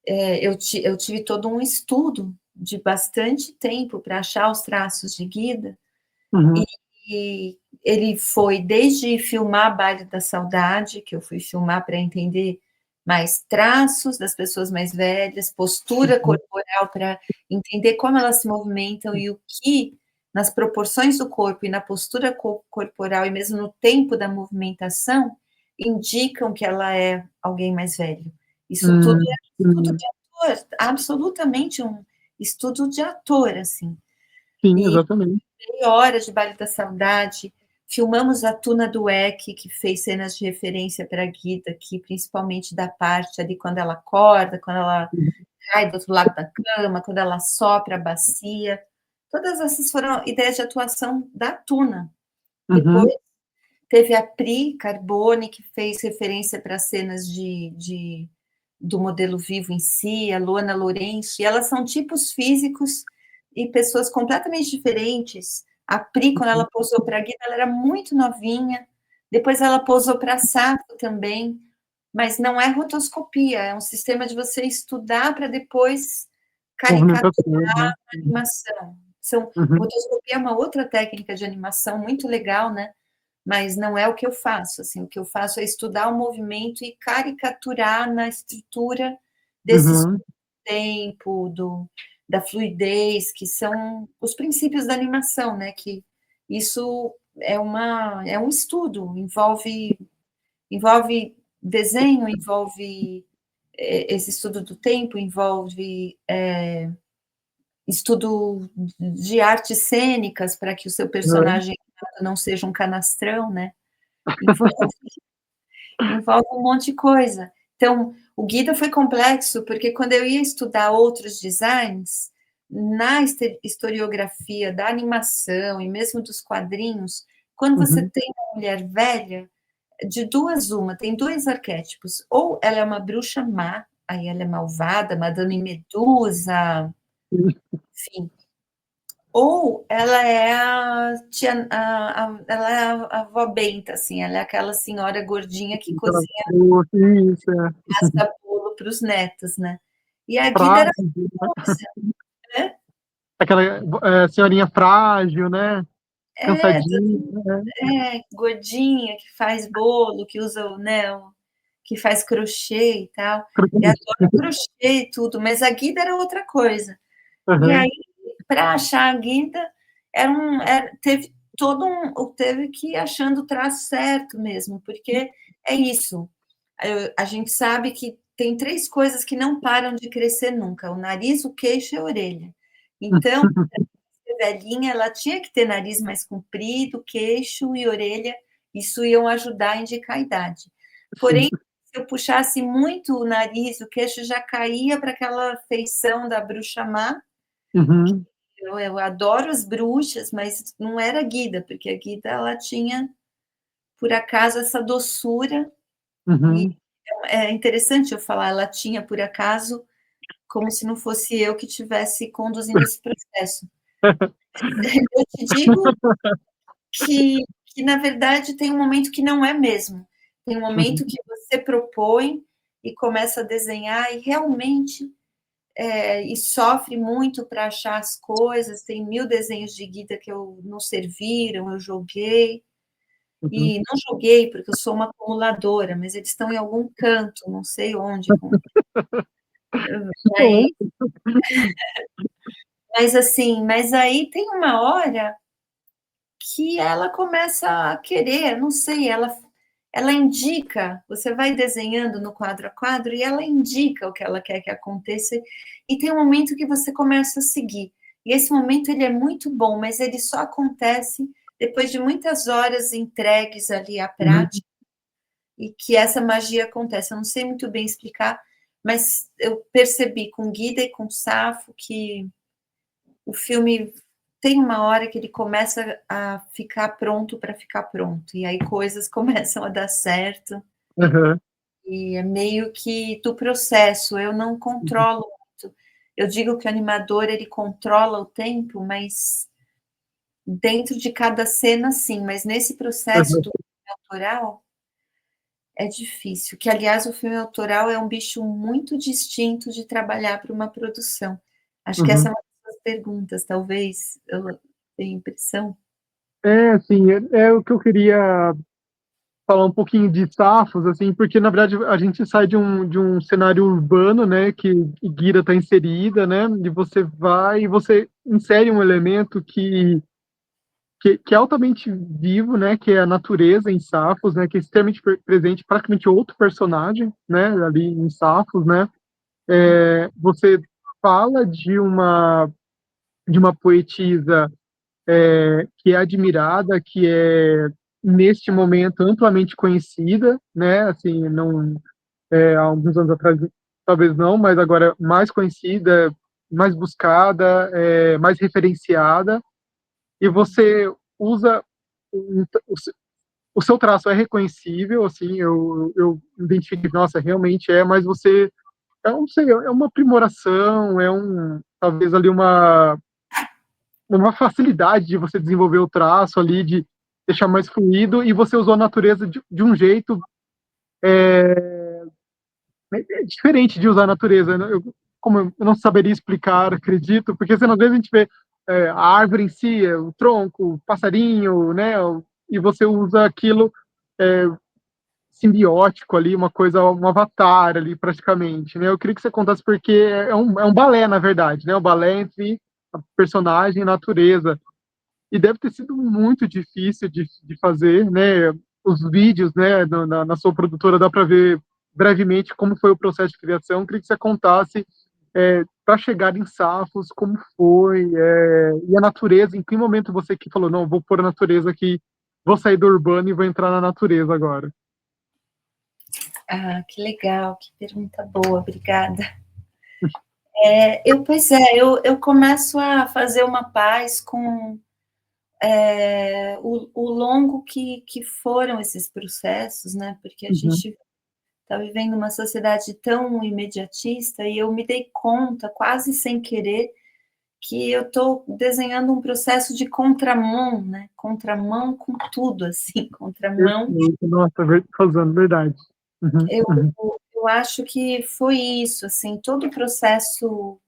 eu tive todo um estudo de bastante tempo para achar os traços de Guida, Uhum. e ele foi desde filmar Baile da Saudade, que eu fui filmar para entender mais traços das pessoas mais velhas, postura Uhum. corporal para entender como elas se movimentam e o que, nas proporções do corpo e na postura corporal e mesmo no tempo da movimentação, indicam que ela é alguém mais velho. Isso tudo é um estudo Sim, de ator, absolutamente um estudo de ator, assim. sim, E exatamente. horas de Baile da Saudade, filmamos a Tuna Dueck, que fez cenas de referência para a Guida, aqui, principalmente da parte ali quando ela acorda, quando ela cai do outro lado da cama, quando ela sopra a bacia. Todas essas foram ideias de atuação da Tuna. Uhum. Depois teve a Pri Carbone, que fez referência para cenas do modelo vivo em si, a Luana Lourenço, e elas são tipos físicos e pessoas completamente diferentes. A Pri, quando ela posou para a Guida, ela era muito novinha, depois ela posou para a Sato também, mas não é rotoscopia, é um sistema de você estudar para depois caricaturar Movimentações, né? a animação. Uhum. Rotoscopia é uma outra técnica de animação muito legal, né? Mas não é o que eu faço, assim, o que eu faço é estudar o movimento e caricaturar na estrutura desse Uhum. tempo, da fluidez, que são os princípios da animação, né, que isso é um estudo, envolve desenho, envolve esse estudo do tempo, envolve estudo de artes cênicas para que o seu Uhum. personagem não seja um canastrão, né, envolve envolve um monte de coisa. Então, o Guida foi complexo, porque quando eu ia estudar outros designs, na historiografia da animação e mesmo dos quadrinhos, quando você Uhum. tem uma mulher velha, de duas uma, tem dois arquétipos. Ou ela é uma bruxa má, aí ela é malvada, Madame Medusa, enfim. Ou ela é ela é a avó Benta, assim, ela é aquela senhora gordinha que Então, cozinha isso, é. pasta bolo para os netos, né. E a Guida era Pratos, né? moça, né. aquela senhorinha frágil, né? É, Cansadinha, né? gordinha, que faz bolo, que usa que faz crochê e tal. E adora crochê e tudo, mas a Guida era outra coisa. E Uhum, aí, para achar a Guida, teve teve que ir achando o traço certo mesmo, porque é isso. A gente sabe que tem três coisas que não param de crescer nunca: o nariz, o queixo e a orelha. Então, velhinha, ela tinha que ter nariz mais comprido, queixo e orelha, isso iam ajudar a indicar a idade. Porém, sim. se eu puxasse muito o nariz, o queixo já caía para aquela feição da bruxa má. Uhum, Eu adoro as bruxas, mas não era Guida, porque a Guida ela tinha, por acaso, essa doçura, e uhum. é interessante eu falar, ela tinha, por acaso, como se não fosse eu que estivesse conduzindo esse processo. Eu te digo que, na verdade, tem um momento que não é mesmo. Tem um momento Uhum, que você propõe e começa a desenhar e realmente e sofre muito para achar as coisas. Tem 1000 desenhos de Guida que eu não serviram, eu joguei. uhum. E não joguei porque eu sou uma acumuladora, mas eles estão em algum canto, não sei onde. Bom, Aí, mas assim, mas aí tem uma hora que ela começa a querer, não sei, ela indica, você vai desenhando no quadro a quadro e ela indica o que ela quer que aconteça, e tem um momento que você começa a seguir. E esse momento ele é muito bom, mas ele só acontece depois de muitas horas entregues ali à uhum, prática, e que essa magia acontece. Eu não sei muito bem explicar, mas eu percebi com Guida e com Safo que o filme tem uma hora que ele começa a ficar pronto para ficar pronto, e aí coisas começam a dar certo, uhum, e é meio que do processo, eu não controlo muito. Eu digo que o animador, ele controla o tempo, mas dentro de cada cena, sim, mas nesse processo uhum, do filme autoral, é difícil, que aliás o filme autoral é um bicho muito distinto de trabalhar para uma produção. Acho que essa é uhum. uma das perguntas, talvez, eu tenho impressão. Assim, é o que eu queria falar um pouquinho de Safos, assim, porque na verdade a gente sai de um cenário urbano, né, que Gira está inserida, né, e você vai e você insere um elemento que é altamente vivo, né, que é a natureza em Safos, né, que é extremamente presente, praticamente outro personagem, né, ali em Safos, né. Você fala de uma poetisa que é admirada, que é neste momento amplamente conhecida, né? Assim, não há alguns anos atrás talvez não, mas agora mais conhecida, mais buscada, mais referenciada. E você usa o seu traço é reconhecível, assim, eu identifico, nossa, realmente é, mas você, eu não sei, é uma aprimoração, talvez ali uma facilidade de você desenvolver o traço ali, de deixar mais fluido, e você usou a natureza de um jeito diferente de usar a natureza. Né? Como eu não saberia explicar, acredito, porque às vezes a gente vê a árvore em si, o tronco, o passarinho, né? E você usa aquilo é, simbiótico ali, uma coisa, um avatar ali praticamente, né? Eu queria que você contasse porque é um balé, na verdade, né? O balé entre a personagem e a natureza. E deve ter sido muito difícil de fazer, né? Os vídeos, né, na sua produtora, dá para ver brevemente como foi o processo de criação. Queria que você contasse para chegar em Safos, como foi, e a natureza, em que momento você que falou, não, vou pôr a natureza aqui, vou sair do urbano e vou entrar na natureza agora. Ah, que legal, que pergunta boa, obrigada. Pois é, eu começo a fazer uma paz com o longo que foram esses processos, né? Porque a Uhum, gente está vivendo uma sociedade tão imediatista e eu me dei conta, quase sem querer, que eu estou desenhando um processo de contramão, né? Contramão com tudo, assim, contramão. perfeito, nossa, fazendo verdade. Uhum, Eu, uhum, eu acho que foi isso, assim, todo o processo.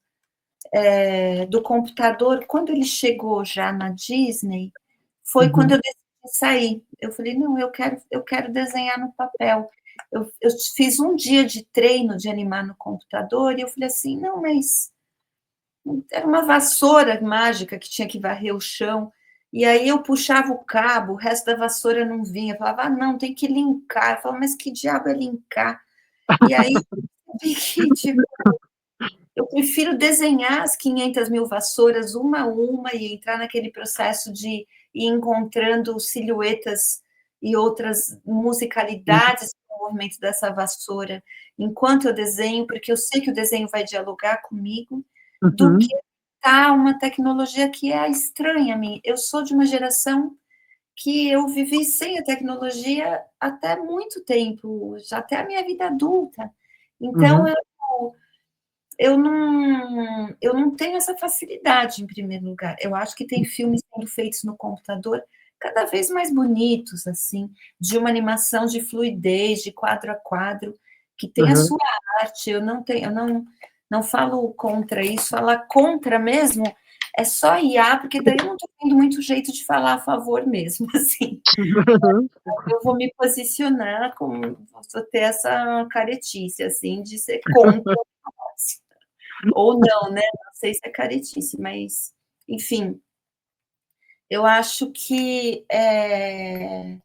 do computador, quando ele chegou já na Disney, foi quando eu decidi sair. Eu falei, não, eu quero desenhar no papel. Eu fiz um dia de treino de animar no computador, e eu falei assim, não, mas era uma vassoura mágica que tinha que varrer o chão, e aí eu puxava o cabo, o resto da vassoura não vinha. Eu falava, não, tem que linkar. Eu falava, mas que diabo é linkar? E aí, tipo, eu prefiro desenhar as 500 mil vassouras uma a uma e entrar naquele processo de ir encontrando silhuetas e outras musicalidades no movimento dessa vassoura enquanto eu desenho, porque eu sei que o desenho vai dialogar comigo, do que uma tecnologia que é estranha a mim. Eu sou de uma geração que eu vivi sem a tecnologia até muito tempo, já até a minha vida adulta. Então, eu não tenho essa facilidade, em primeiro lugar. Eu acho que tem filmes sendo feitos no computador cada vez mais bonitos, assim, de uma animação de fluidez, de quadro a quadro, que tem a sua arte. Eu não falo contra isso. Falar contra mesmo é só IA, porque daí eu não estou tendo muito jeito de falar a favor mesmo, assim. Eu vou me posicionar como vou ter essa caretice, assim, de ser contra. Ou não, né? Não sei se é caretice, mas, enfim, eu acho que é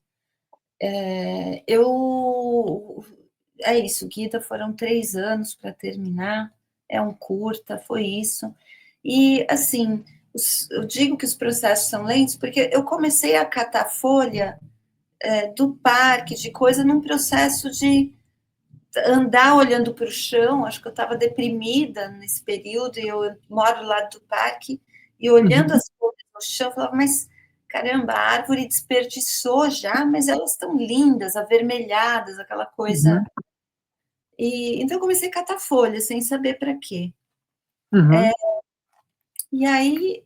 isso, Guida, foram 3 anos para terminar, é um curta, foi isso. E, assim, eu digo que os processos são lentos, porque eu comecei a catar folha do parque, de coisa, num processo de andar olhando para o chão. Acho que eu estava deprimida nesse período, e eu moro lá do parque, e olhando as folhas no chão, eu falava, mas caramba, a árvore desperdiçou já, mas elas estão lindas, avermelhadas, aquela coisa. Então eu comecei a catar folhas, sem saber para quê. E aí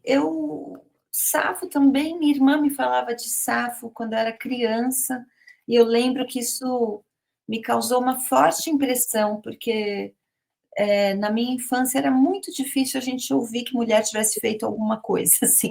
Safo também, minha irmã me falava de Safo quando eu era criança, e eu lembro que isso me causou uma forte impressão, porque na minha infância era muito difícil a gente ouvir que mulher tivesse feito alguma coisa, assim.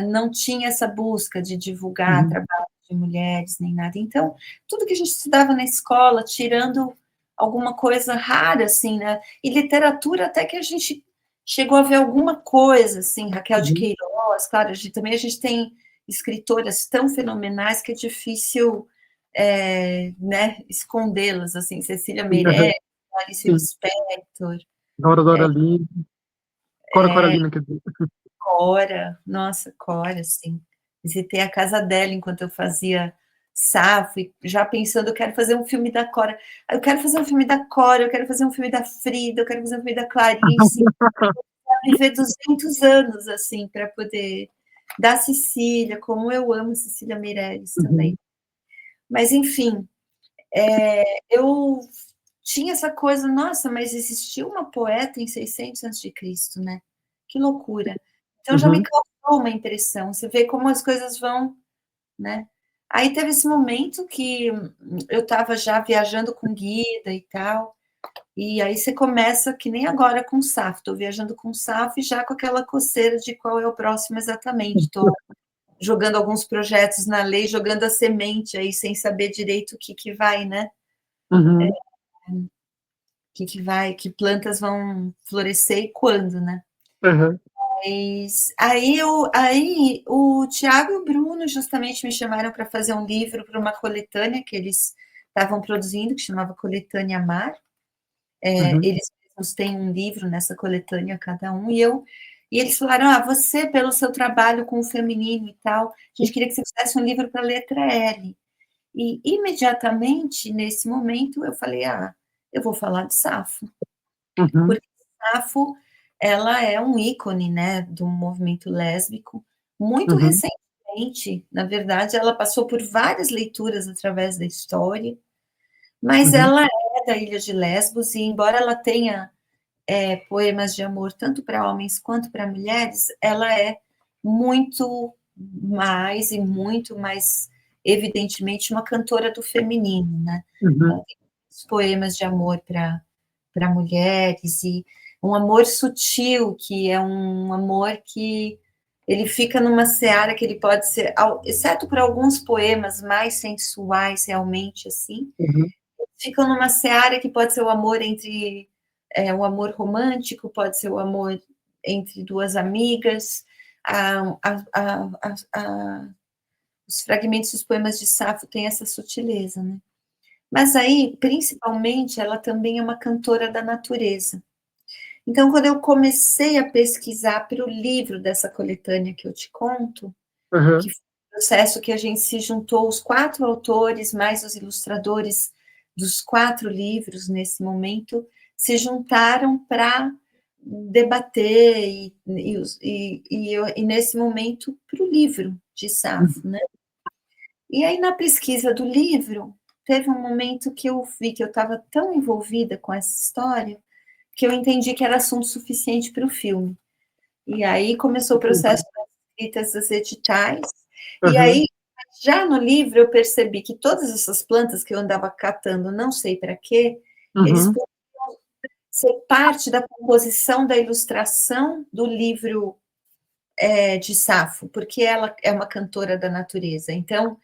Não tinha essa busca de divulgar trabalho de mulheres, nem nada. Então, tudo que a gente estudava na escola, tirando alguma coisa rara, assim, né? E literatura, até que a gente chegou a ver alguma coisa, assim, Raquel de Queiroz, claro, também a gente tem escritoras tão fenomenais que é difícil, né, escondê-las, assim, Cecília Meirelles, Clarice Sim, Lispector, Dora Lima, Cora Coralina, quer dizer. Cora, nossa, Cora, sim. Visitei a casa dela enquanto eu fazia Safo, e já pensando, eu quero fazer um filme da Cora, eu quero fazer um filme da Cora, eu quero fazer um filme da Frida, eu quero fazer um filme da Clarice, viver 200 anos, assim, para poder... Da Cecília, como eu amo Cecília Meirelles também. Mas, enfim, eu tinha essa coisa, nossa, mas existiu uma poeta em 600 a.C., né? Que loucura. Então já me causou uma impressão. Você vê como as coisas vão, né? Aí teve esse momento que eu estava já viajando com guida e tal, e aí você começa, que nem agora com o Safo, estou viajando com o Safo e já com aquela coceira de qual é o próximo exatamente. Estou jogando alguns projetos na lei, jogando a semente aí, sem saber direito o que vai, né? Que vai, que plantas vão florescer e quando, né? Mas aí o Tiago e o Bruno justamente me chamaram para fazer um livro para uma coletânea que eles estavam produzindo, que chamava Coletânea Mar. Eles mesmos têm um livro nessa coletânea, cada um, e eles falaram, você, pelo seu trabalho com o feminino e tal, a gente queria que você fizesse um livro para a letra L. E, imediatamente, nesse momento, eu falei, eu vou falar de Safo. Porque Safo, ela é um ícone, né, do movimento lésbico, muito recentemente, na verdade, ela passou por várias leituras através da história, mas ela é da Ilha de Lesbos, e embora ela tenha poemas de amor tanto para homens quanto para mulheres, ela é muito mais e muito mais evidentemente uma cantora do feminino, né? Ela tem poemas de amor para mulheres, e um amor sutil, que é um amor que ele fica numa seara que ele pode ser, exceto por alguns poemas mais sensuais, realmente, assim, Uhum. ficam numa seara que pode ser o amor entre, o amor romântico, pode ser o amor entre duas amigas, os fragmentos dos poemas de Safo têm essa sutileza, né? Mas aí, principalmente, ela também é uma cantora da natureza. Então, quando eu comecei a pesquisar para o livro dessa coletânea que eu te conto, Uhum. que foi um processo que a gente se juntou, os 4 autores, mais os ilustradores dos 4 livros, nesse momento, se juntaram para debater e nesse momento, para o livro de Safo, né? E aí, na pesquisa do livro, teve um momento que eu vi que eu estava tão envolvida com essa história, que eu entendi que era assunto suficiente para o filme. E aí começou o processo das escritas dos editais, e Uhum. aí, já no livro, eu percebi que todas essas plantas que eu andava catando, não sei para quê, eles Uhum. poderiam ser parte da composição da ilustração do livro de Safo, porque ela é uma cantora da natureza. Então,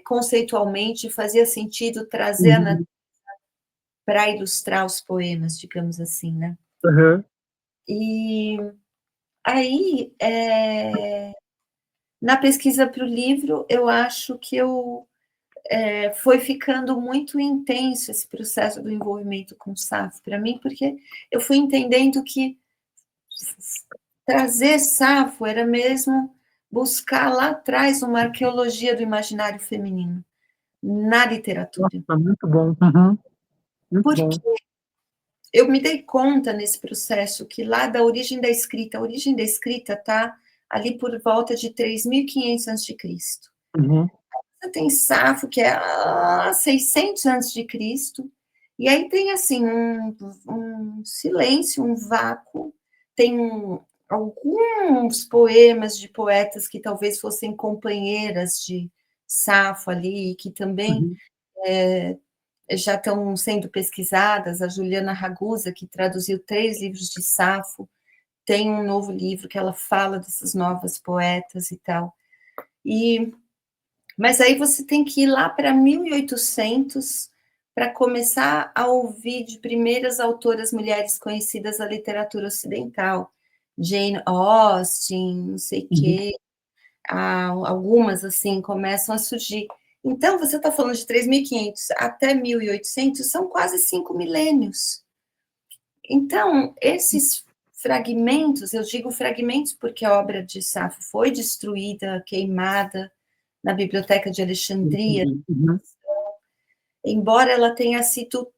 conceitualmente, fazia sentido trazer a natureza Uhum. para ilustrar os poemas, digamos assim, né? Uhum. E aí, na pesquisa para o livro, eu acho que foi ficando muito intenso esse processo do envolvimento com o Safo para mim, porque eu fui entendendo que trazer Safo era mesmo buscar lá atrás uma arqueologia do imaginário feminino na literatura. Nossa, muito bom. Uhum. Muito Porque bom. eu me dei conta nesse processo que lá da origem da escrita, a origem da escrita está ali por volta de 3.500 a.C. Uhum. Você tem Safo, que é 600 antes de Cristo, e aí tem assim um silêncio, um vácuo, tem alguns poemas de poetas que talvez fossem companheiras de Safo ali, que também Uhum. já estão sendo pesquisadas. A Juliana Ragusa, que traduziu 3 livros de Safo, tem um novo livro que ela fala dessas novas poetas e tal. Mas aí você tem que ir lá para 1800 para começar a ouvir de primeiras autoras mulheres conhecidas da literatura ocidental. Jane Austen, não sei o Uhum. quê, algumas assim começam a surgir. Então, você está falando de 3.500 até 1800, são quase 5 milênios. Então, esses fragmentos, eu digo fragmentos porque a obra de Safo foi destruída, queimada na Biblioteca de Alexandria, Entendi. Uhum. embora ela tenha sido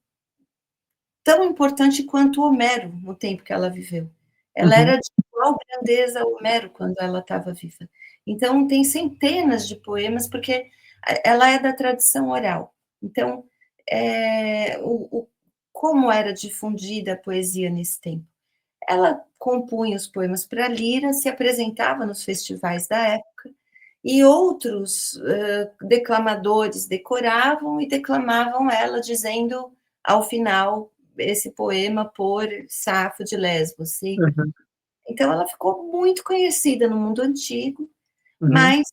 tão importante quanto Homero no tempo que ela viveu. Ela Uhum. era de igual grandeza a Homero quando ela estava viva. Então, tem centenas de poemas, porque ela é da tradição oral. Então, como era difundida a poesia nesse tempo? Ela compunha os poemas para lira, se apresentava nos festivais da época, e outros declamadores decoravam e declamavam ela, dizendo, ao final, esse poema por Safo de Lesbos. Uhum. Então, ela ficou muito conhecida no mundo antigo, Uhum. mas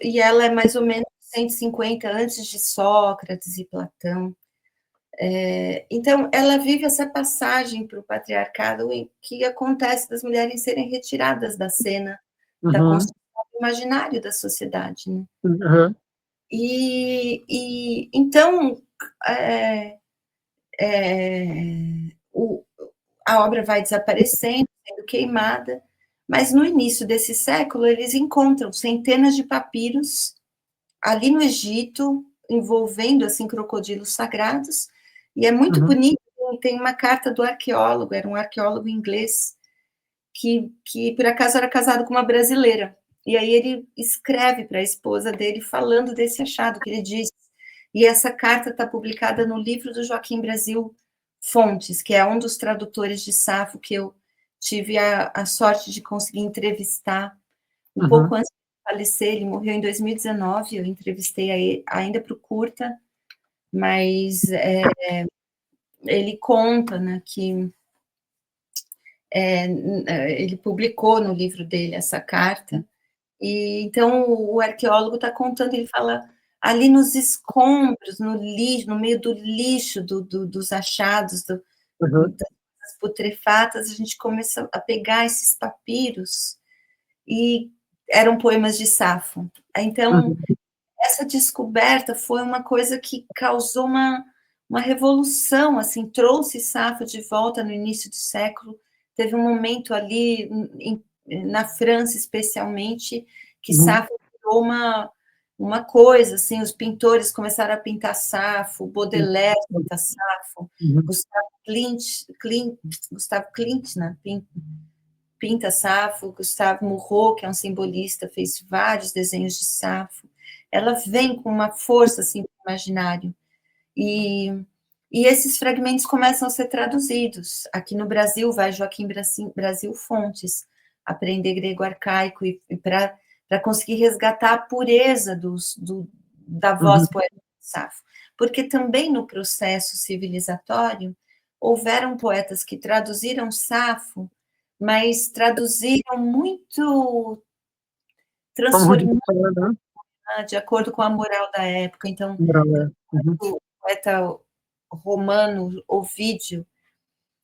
e ela é mais ou menos 150 antes de Sócrates e Platão. Então, ela vive essa passagem para o patriarcado em que acontece das mulheres serem retiradas da cena da Uhum. construção do imaginário da sociedade, né? Uhum. Então, é, é, o, a obra vai desaparecendo, sendo queimada, mas no início desse século eles encontram centenas de papiros ali no Egito, envolvendo assim crocodilos sagrados, e é muito Uhum. bonito. Tem uma carta do arqueólogo, era um arqueólogo inglês, que por acaso era casado com uma brasileira. E aí ele escreve para a esposa dele falando desse achado que ele diz. E essa carta está publicada no livro do Joaquim Brasil Fontes, que é um dos tradutores de Safo que eu tive a sorte de conseguir entrevistar um Uhum. pouco antes de falecer. Ele morreu em 2019, eu entrevistei ainda para o curta, mas ele conta, né, que ele publicou no livro dele essa carta, e então o arqueólogo está contando, ele fala, ali nos escombros, no lixo, no meio do lixo dos achados, Uhum. das putrefatas, a gente começa a pegar esses papiros, e eram poemas de Safo. Então, Uhum. essa descoberta foi uma coisa que causou uma revolução, assim, trouxe Safo de volta no início do século. Teve um momento ali, na França especialmente, que Uhum. Safo virou uma coisa, assim, os pintores começaram a pintar Safo, Baudelaire pinta Safo, Uhum. Gustavo Klimt, né, pinta Safo, Gustave Moreau, que é um simbolista, fez vários desenhos de Safo. Ela vem com uma força assim do imaginário. E, e esses fragmentos começam a ser traduzidos. Aqui no Brasil, vai Joaquim Brasil Fontes aprender grego arcaico e para conseguir resgatar a pureza da Uhum. voz poética de Safo. Porque também no processo civilizatório houveram poetas que traduziram Safo, mas traduziram muito Como transformando rudimentar, né? de acordo com a moral da época. Então, Moral, uhum. o poeta romano Ovídio,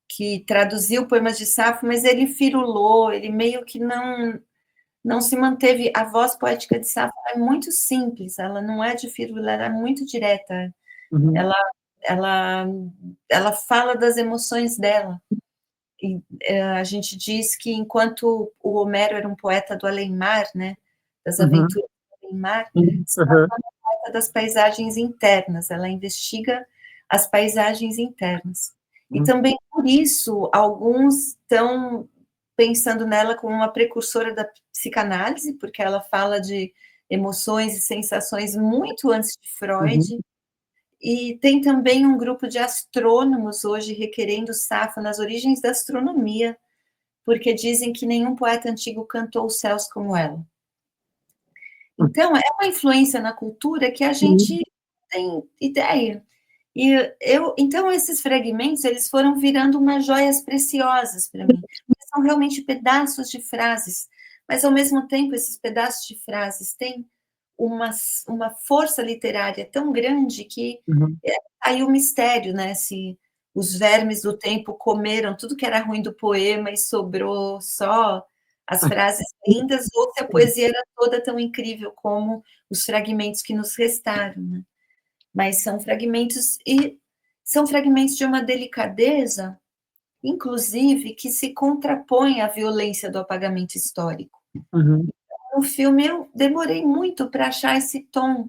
que traduziu poemas de Safo, mas ele firulou, ele meio que não se manteve. A voz poética de Safo é muito simples, ela não é de firula, ela é muito direta. Uhum. Ela, ela, ela fala das emoções dela. E, a gente diz que enquanto o Homero era um poeta do além-mar, né, das Uhum. aventuras do além-mar, Uhum. Safo Uhum. é uma poeta das paisagens internas, ela investiga as paisagens internas. E Uhum. também por isso, alguns estão pensando nela como uma precursora da psicanálise, porque ela fala de emoções e sensações muito antes de Uhum. Freud, e tem também um grupo de astrônomos hoje requerendo Safo nas origens da astronomia, porque dizem que nenhum poeta antigo cantou os céus como ela. Então, é uma influência na cultura que a Uhum. gente tem ideia. Então, esses fragmentos, eles foram virando umas joias preciosas para mim. São realmente pedaços de frases, mas, ao mesmo tempo, esses pedaços de frases têm uma força literária tão grande que Uhum. aí o mistério, né? Se os vermes do tempo comeram tudo que era ruim do poema e sobrou só as frases lindas, ou se a poesia era toda tão incrível como os fragmentos que nos restaram, né? Mas são fragmentos de uma delicadeza, inclusive, que se contrapõe à violência do apagamento histórico. Uhum. No filme, eu demorei muito para achar esse tom,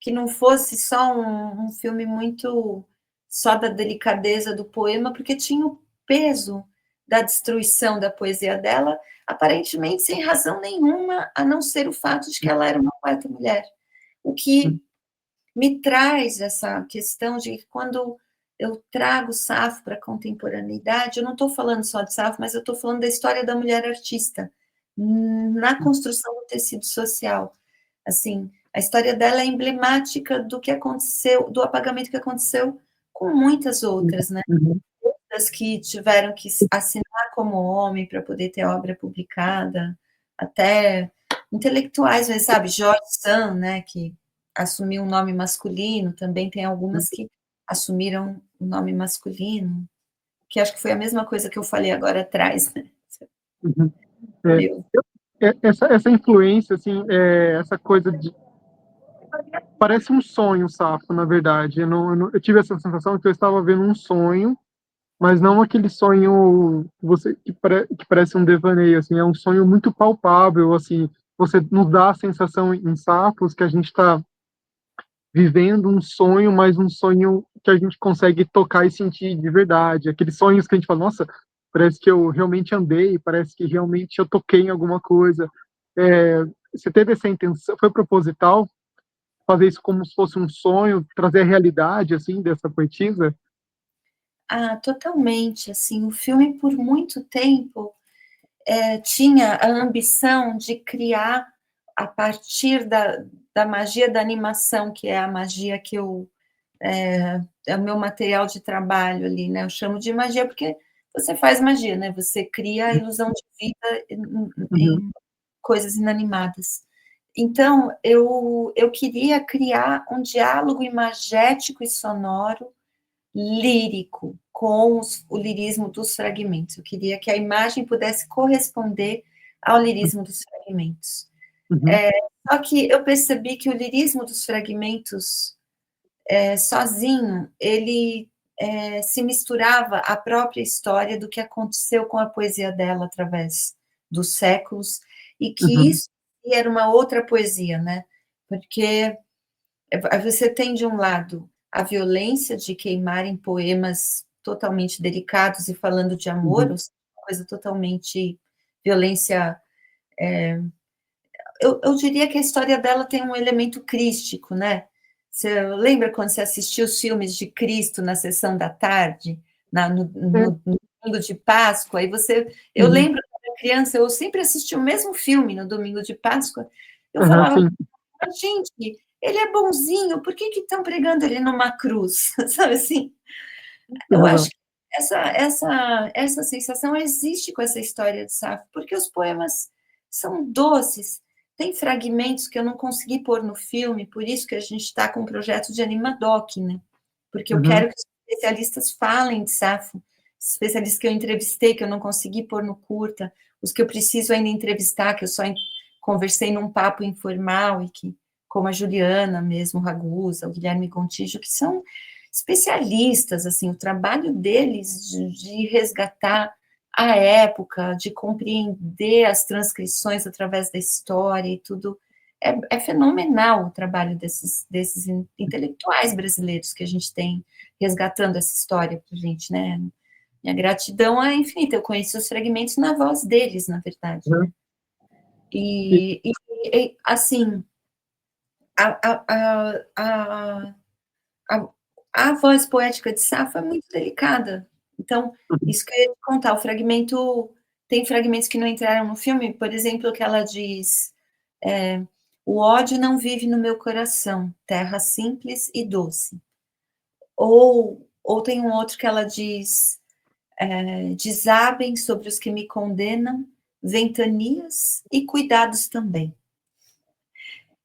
que não fosse só um filme muito só da delicadeza do poema, porque tinha o peso da destruição da poesia dela, aparentemente sem razão nenhuma, a não ser o fato de que ela era uma poeta mulher. O que me traz essa questão de que quando eu trago Safo para a contemporaneidade, eu não estou falando só de Safo, mas eu estou falando da história da mulher artista, na construção do tecido social. Assim, a história dela é emblemática do que aconteceu, do apagamento que aconteceu com muitas outras, né? Uhum. Outras que tiveram que assinar como homem para poder ter obra publicada, até intelectuais, mas sabe, George Sand, né, que assumiu um nome masculino, também tem algumas que assumiram o nome masculino, que acho que foi a mesma coisa que eu falei agora atrás, né? Uhum. É, Meu, essa influência, assim, essa coisa de. Parece um sonho, Safo, na verdade. Eu tive essa sensação que eu estava vendo um sonho, mas não aquele sonho que parece um devaneio, assim, é um sonho muito palpável, assim. Você nos dá a sensação em Safos que a gente está vivendo um sonho, mas um sonho que a gente consegue tocar e sentir de verdade. Aqueles sonhos que a gente fala, nossa, parece que eu realmente andei, parece que realmente eu toquei em alguma coisa. É, você teve essa intenção, foi proposital fazer isso como se fosse um sonho, trazer a realidade, assim, dessa poetisa? totalmente, assim, o filme por muito tempo tinha a ambição de criar, a partir da magia da animação, que é a magia que eu é o meu material de trabalho ali, né? Eu chamo de magia porque você faz magia, né? Você cria a ilusão de vida Uhum. em coisas inanimadas. Então, eu queria criar um diálogo imagético e sonoro lírico com o lirismo dos fragmentos. Eu queria que a imagem pudesse corresponder ao lirismo dos fragmentos. Uhum. Só que eu percebi que o lirismo dos fragmentos, sozinho, ele se misturava à própria história do que aconteceu com a poesia dela através dos séculos, e que Uhum. isso era uma outra poesia, né? Porque você tem, de um lado, a violência de queimar em poemas totalmente delicados e falando de amor, Uhum. ou seja, uma coisa totalmente violência. Eu diria que a história dela tem um elemento crístico, né? Você lembra quando você assistiu os filmes de Cristo na sessão da tarde, É. no domingo de Páscoa? Eu Uhum. lembro quando era criança, eu sempre assisti o mesmo filme no domingo de Páscoa. Eu Aham, falava, sim. mas, gente, ele é bonzinho, por que estão pregando ele numa cruz? Sabe assim? Eu acho Aham. que essa sensação existe com essa história de Safo, porque os poemas são doces, tem fragmentos que eu não consegui pôr no filme, por isso que a gente está com um projeto de animadoc, né? Porque eu Uhum. quero que os especialistas falem de Safo, especialistas que eu entrevistei, que eu não consegui pôr no curta, os que eu preciso ainda entrevistar, que eu só conversei num papo informal, e que, como a Juliana mesmo, Ragusa, o Guilherme Gontijo, que são especialistas, assim, o trabalho deles de resgatar a época, de compreender as transcrições através da história e tudo, é fenomenal o trabalho desses intelectuais brasileiros que a gente tem resgatando essa história para a gente, né? Minha gratidão é infinita, eu conheci os fragmentos na voz deles, na verdade, né? Uhum. E- Assim, a, a, a, a, a, a voz poética de Safo é muito delicada. Então, uhum. isso que eu ia te contar, o fragmento. Tem fragmentos que não entraram no filme, por exemplo, que ela diz: é, o ódio não vive no meu coração, terra simples e doce. Ou tem um outro que ela diz: desabem sobre os que me condenam, ventanias e cuidados também.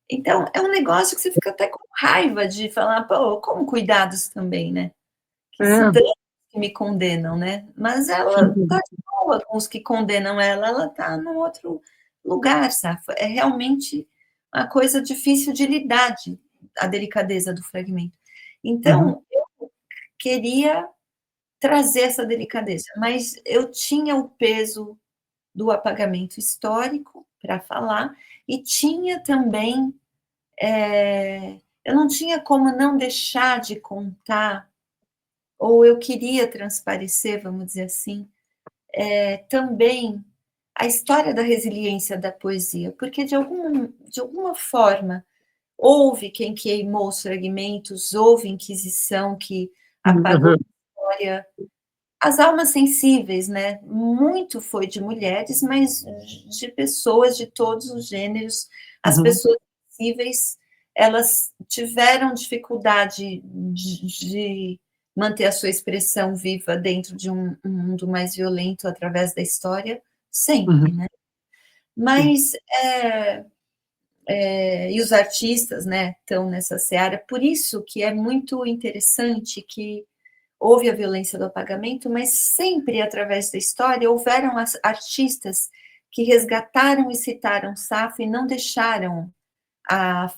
Então, é um negócio que você fica até com raiva de falar, pô, como cuidados também, né? Que se É, dane que me condenam, né? Mas ela tá sim. de boa com os que condenam ela, ela tá num outro lugar, sabe? É realmente uma coisa difícil de lidar, a delicadeza do fragmento. Uhum. Então, eu queria trazer essa delicadeza, mas eu tinha o peso do apagamento histórico para falar, e tinha também, eu não tinha como não deixar de contar, ou eu queria transparecer, vamos dizer assim, também a história da resiliência da poesia, porque de alguma forma houve quem queimou os fragmentos, houve Inquisição que apagou Uhum. a história, as almas sensíveis, né? Muito foi de mulheres, mas de pessoas de todos os gêneros. As Uhum. pessoas sensíveis, elas tiveram dificuldade de manter a sua expressão viva dentro de um mundo mais violento através da história, sempre, Uhum. né? Sim. Mas e os artistas, né, estão nessa seara. Por isso que é muito interessante que houve a violência do apagamento, mas sempre através da história houveram artistas que resgataram e citaram Safo e não deixaram a,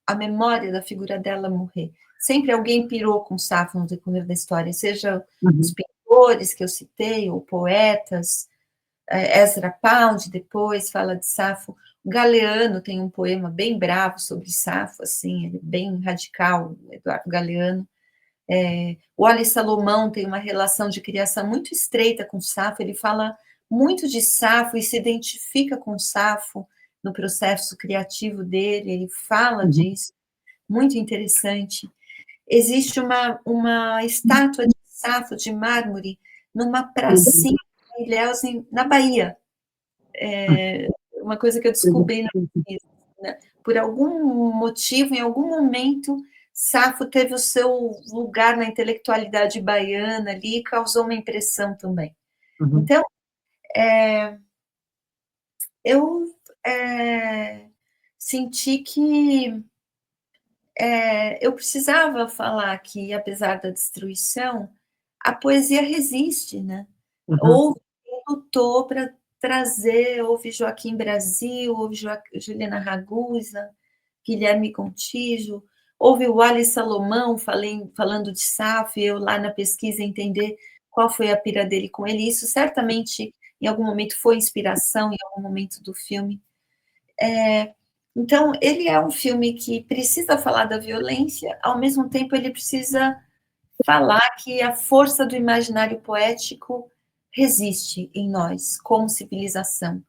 a memória da figura dela morrer. Sempre alguém pirou com Safo no decorrer da história, seja os Uhum. pintores que eu citei, ou poetas, Ezra Pound depois fala de Safo. O Galeano tem um poema bem bravo sobre Safo, assim, ele é bem radical, Eduardo Galeano. O Ali Salomão tem uma relação de criação muito estreita com Safo, ele fala muito de Safo e se identifica com Safo no processo criativo dele, ele fala Uhum. disso, muito interessante. Existe uma estátua de Safo de mármore numa Uhum. pracinha em Ilhéus, na Bahia. Uma coisa que eu descobri na pesquisa, né? Por algum motivo, em algum momento, Safo teve o seu lugar na intelectualidade baiana ali e causou uma impressão também. Uhum. Então, eu senti que eu precisava falar que, apesar da destruição, a poesia resiste, né? Uhum. Houve quem lutou para trazer, houve Joaquim Brasil, houve Juliana Ragusa, Guilherme Contígio, houve o Ali Salomão falando de Safo, e eu lá na pesquisa entender qual foi a pira dele com ele. Isso certamente, em algum momento, foi inspiração, em algum momento do filme. Então, ele é um filme que precisa falar da violência, ao mesmo tempo ele precisa falar que a força do imaginário poético resiste em nós, como civilização.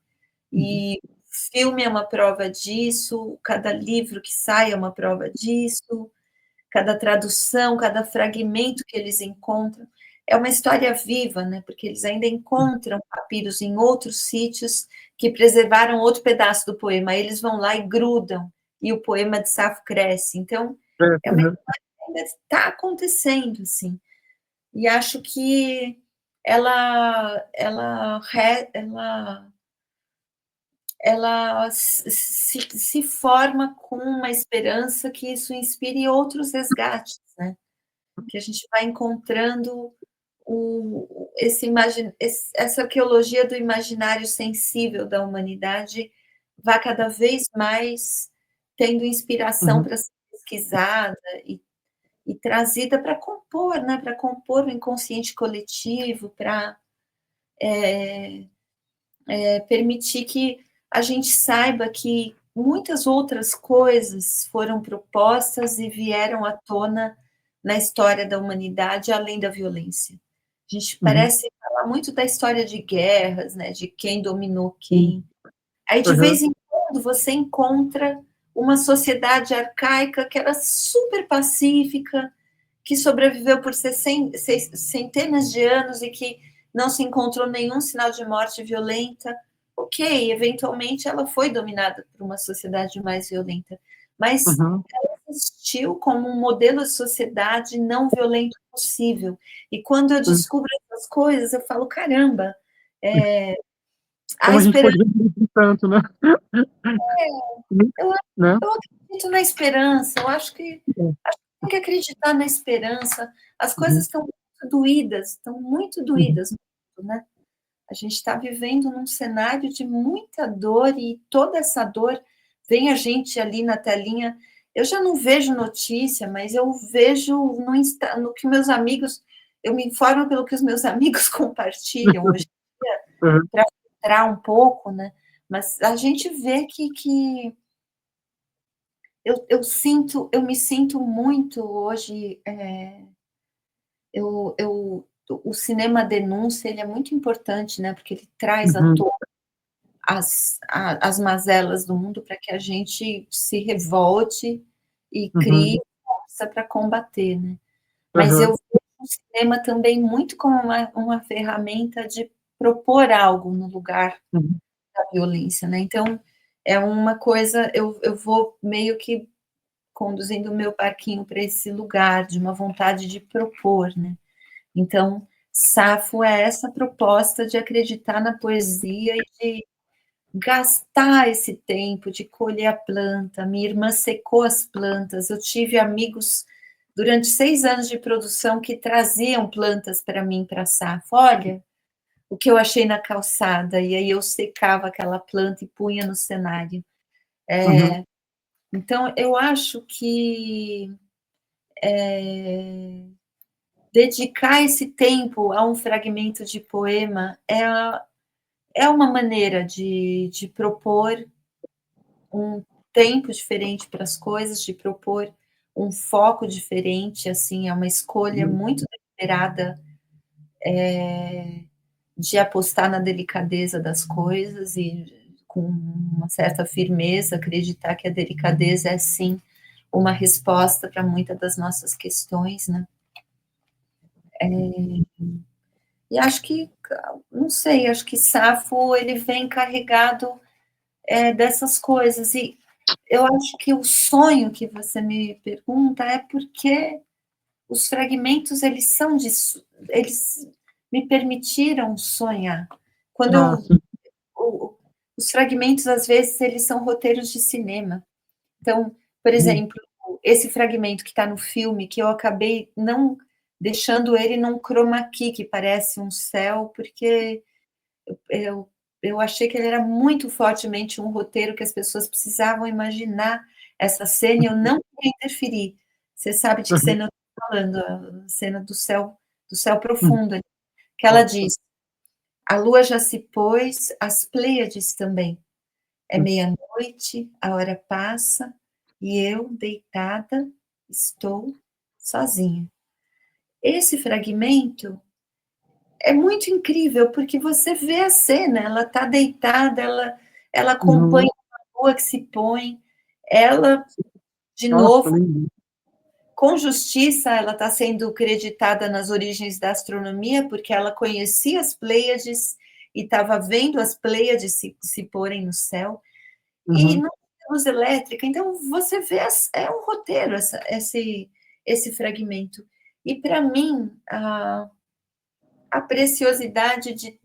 Uhum. E o filme é uma prova disso, cada livro que sai é uma prova disso, cada tradução, cada fragmento que eles encontram. É uma história viva, né? Porque eles ainda encontram papiros em outros sítios que preservaram outro pedaço do poema. Aí eles vão lá e grudam, e o poema de Safo cresce. Então, é uma Uhum. história que ainda está acontecendo, assim. E acho que ela se forma com uma esperança que isso inspire outros resgates, né? Que a gente vai encontrando essa arqueologia do imaginário sensível da humanidade vai cada vez mais tendo inspiração Uhum. para ser pesquisada e trazida para compor, né? Para compor o inconsciente coletivo, para permitir que a gente saiba que muitas outras coisas foram propostas e vieram à tona na história da humanidade, além da violência. A gente Uhum. parece falar muito da história de guerras, né, de quem dominou Sim. quem. Aí, de Uhum. vez em quando, você encontra uma sociedade arcaica que era super pacífica, que sobreviveu por centenas de anos e que não se encontrou nenhum sinal de morte violenta. Ok, eventualmente ela foi dominada por uma sociedade mais violenta, mas Uhum. ela existiu como um modelo de sociedade não violento possível. E quando eu Sim. descubro essas coisas, eu falo, caramba, a Como a gente pode esperança. ver tanto, né? Eu, Né? eu acredito na esperança, eu acho que tem que acreditar na esperança. As coisas Uhum. estão muito Uhum. doídas, né? A gente está vivendo num cenário de muita dor e toda essa dor vem a gente ali na telinha. Eu já não vejo notícia, mas eu vejo no que meus amigos, eu me informo pelo que os meus amigos compartilham hoje Uhum. para filtrar um pouco, né? Mas a gente vê que eu me sinto muito hoje. O cinema denúncia ele é muito importante, né? Porque ele traz à Uhum. tona as mazelas do mundo para que a gente se revolte e crie Uhum. força para combater, né? Mas eu Uhum. vejo o cinema também muito como uma ferramenta de propor algo no lugar Uhum. da violência, né? Então, é uma coisa, eu vou meio que conduzindo o meu barquinho para esse lugar de uma vontade de propor, né? Então, Safo é essa proposta de acreditar na poesia e de gastar esse tempo de colher a planta. Minha irmã secou as plantas. Eu tive amigos durante 6 anos de produção que traziam plantas para mim para Safo. Olha o que eu achei na calçada. E aí eu secava aquela planta e punha no cenário. Uhum. Então, eu acho que dedicar esse tempo a um fragmento de poema é uma maneira de propor um tempo diferente para as coisas, de propor um foco diferente, assim, é uma escolha Uhum. muito deliberada de apostar na delicadeza das coisas e com uma certa firmeza acreditar que a delicadeza é sim uma resposta para muitas das nossas questões, né? E acho que, não sei, acho que Safo ele vem carregado dessas coisas eu acho que o sonho que você me pergunta é porque os fragmentos, eles me permitiram sonhar. Quando Ah, sim. os fragmentos, às vezes, eles são roteiros de cinema. Então, por Uhum. exemplo, esse fragmento que está no filme, que eu acabei não deixando ele num chroma key, que parece um céu, porque eu, eu achei que ele era muito fortemente um roteiro que as pessoas precisavam imaginar essa cena e eu não queria interferir. Você sabe de que Uhum. cena eu estou falando, a cena do céu Uhum. profundo, que ela Nossa. diz: a lua já se pôs, as Pleiades também. É Uhum. meia-noite, a hora passa e eu, deitada, estou sozinha. Esse fragmento é muito incrível, porque você vê a cena, ela está deitada, ela acompanha Uhum. a lua que se põe, ela, de Nossa, novo, lindo. com justiça, ela está sendo creditada nas origens da astronomia, porque ela conhecia as Pleiades e estava vendo as Pleiades se porem no céu, e Uhum. não tem luz elétrica, então você vê, é um roteiro esse fragmento. E para mim, a preciosidade de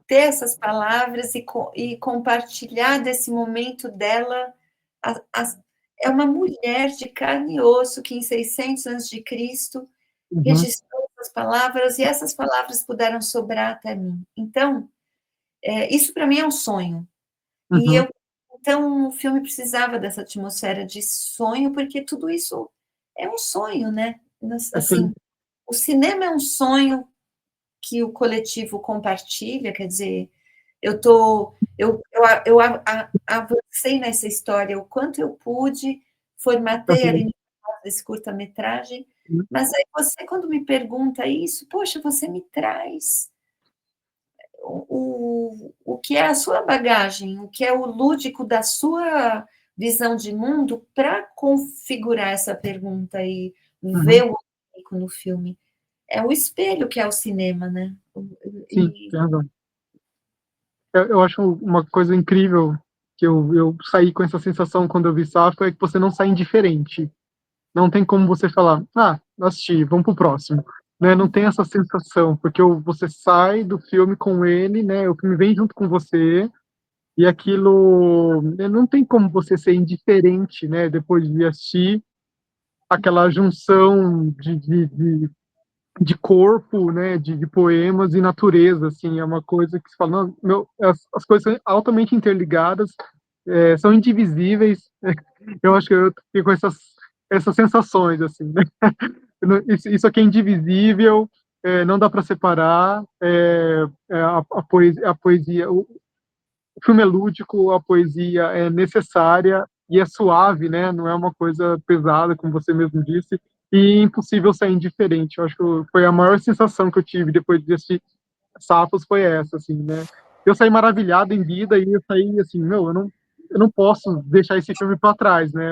ter essas palavras e compartilhar desse momento dela. É uma mulher de carne e osso que, em 600 antes de Cristo, Uhum. registrou essas palavras e essas palavras puderam sobrar até mim. Então, isso para mim é um sonho. E Uhum. então o filme precisava dessa atmosfera de sonho, porque tudo isso é um sonho, né? Assim. Assim, o cinema é um sonho que o coletivo compartilha, quer dizer, avancei nessa história o quanto eu pude, formatei Assim. ali desse curta-metragem, mas aí você, quando me pergunta isso, poxa, você me traz o que é a sua bagagem, o que é o lúdico da sua visão de mundo para configurar essa pergunta e ver Uhum. o único no filme. É o espelho que é o cinema, né? Sim, E, tem razão. Eu acho uma coisa incrível que eu saí com essa sensação quando eu vi Safo é que você não sai indiferente. Não tem como você falar, ah, assisti, vamos pro próximo. Né? Não tem essa sensação, porque você sai do filme com ele, né? O filme vem junto com você, e aquilo, né, não tem como você ser indiferente, né? Depois de assistir aquela junção de corpo, né? De poemas e natureza, assim, é uma coisa que se fala, não, meu, as coisas são altamente interligadas, são indivisíveis. Eu acho que eu fico com essas sensações, assim, né? Isso aqui é indivisível, não dá para separar. A poesia, o filme é lúdico, a poesia é necessária e é suave, né? Não é uma coisa pesada, como você mesmo disse, e impossível sair indiferente. Eu acho que foi a maior sensação que eu tive depois de assistir Sapos foi essa, assim, né? Eu saí maravilhado em vida e eu saí assim, meu, eu não posso deixar esse filme para trás, né?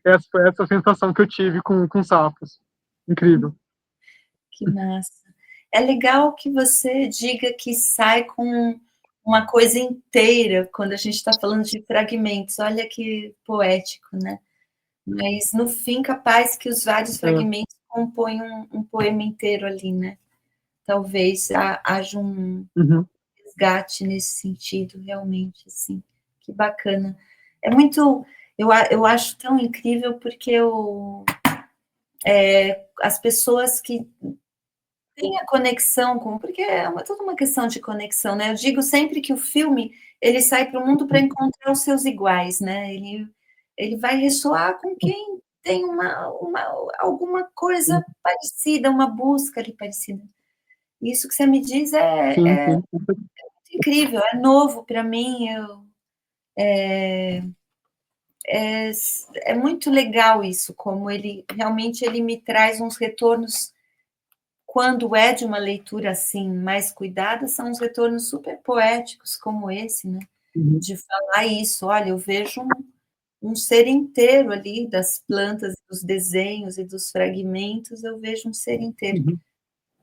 Essa foi essa sensação que eu tive com Sapos. Incrível. que massa. É legal que você diga que sai com uma coisa inteira, quando a gente está falando de fragmentos. Olha que poético, né? Mas, no fim, capaz que os vários É, fragmentos compõem um poema inteiro ali, né? Talvez haja um uhum, resgate nesse sentido, realmente, assim. Que bacana. É muito... Eu acho tão incrível porque as pessoas que têm a conexão com... Porque toda uma questão de conexão, né? Eu digo sempre que o filme, ele sai para o mundo para encontrar os seus iguais, né? Ele vai ressoar com quem tem alguma coisa sim, parecida, uma busca ali parecida. Isso que você me diz sim, é sim. incrível, é novo para mim, é muito legal isso, como ele realmente ele me traz uns retornos, quando é de uma leitura assim mais cuidada, são uns retornos super poéticos como esse, né? Uhum, De falar isso, olha, eu vejo um ser inteiro ali das plantas, dos desenhos e dos fragmentos, eu vejo um ser inteiro. uhum,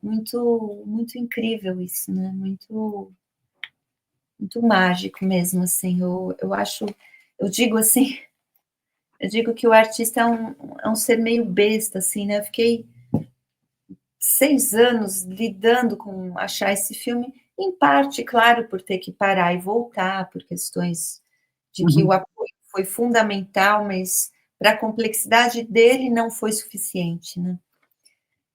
Muito, muito incrível isso, né? Muito mágico mesmo, assim. Eu acho, eu digo assim, Eu digo que o artista é um ser meio besta, assim, né? Eu fiquei 6 anos lidando com achar esse filme, em parte, claro, por ter que parar e voltar, por questões de que o Uhum, apoio foi fundamental, mas para a complexidade dele não foi suficiente, né?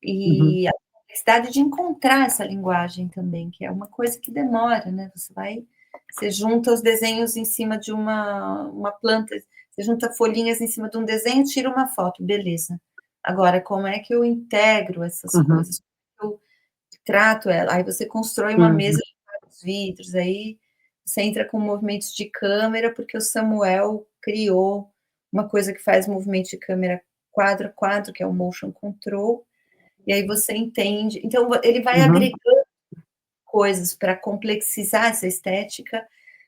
uhum, E a complexidade de encontrar essa linguagem também, que é uma coisa que demora, né? Você junta os desenhos em cima de uma planta, você junta folhinhas em cima de um desenho, tira uma foto, beleza. Agora, como é que eu integro essas uhum, coisas? Eu trato ela, aí você constrói uma sim, mesa de vários vidros, aí você entra com movimentos de câmera, porque o Samuel criou uma coisa que faz movimento de câmera quadro a quadro, que é o motion control, e aí você entende. Então, ele vai uhum, agregando coisas para complexizar essa estética,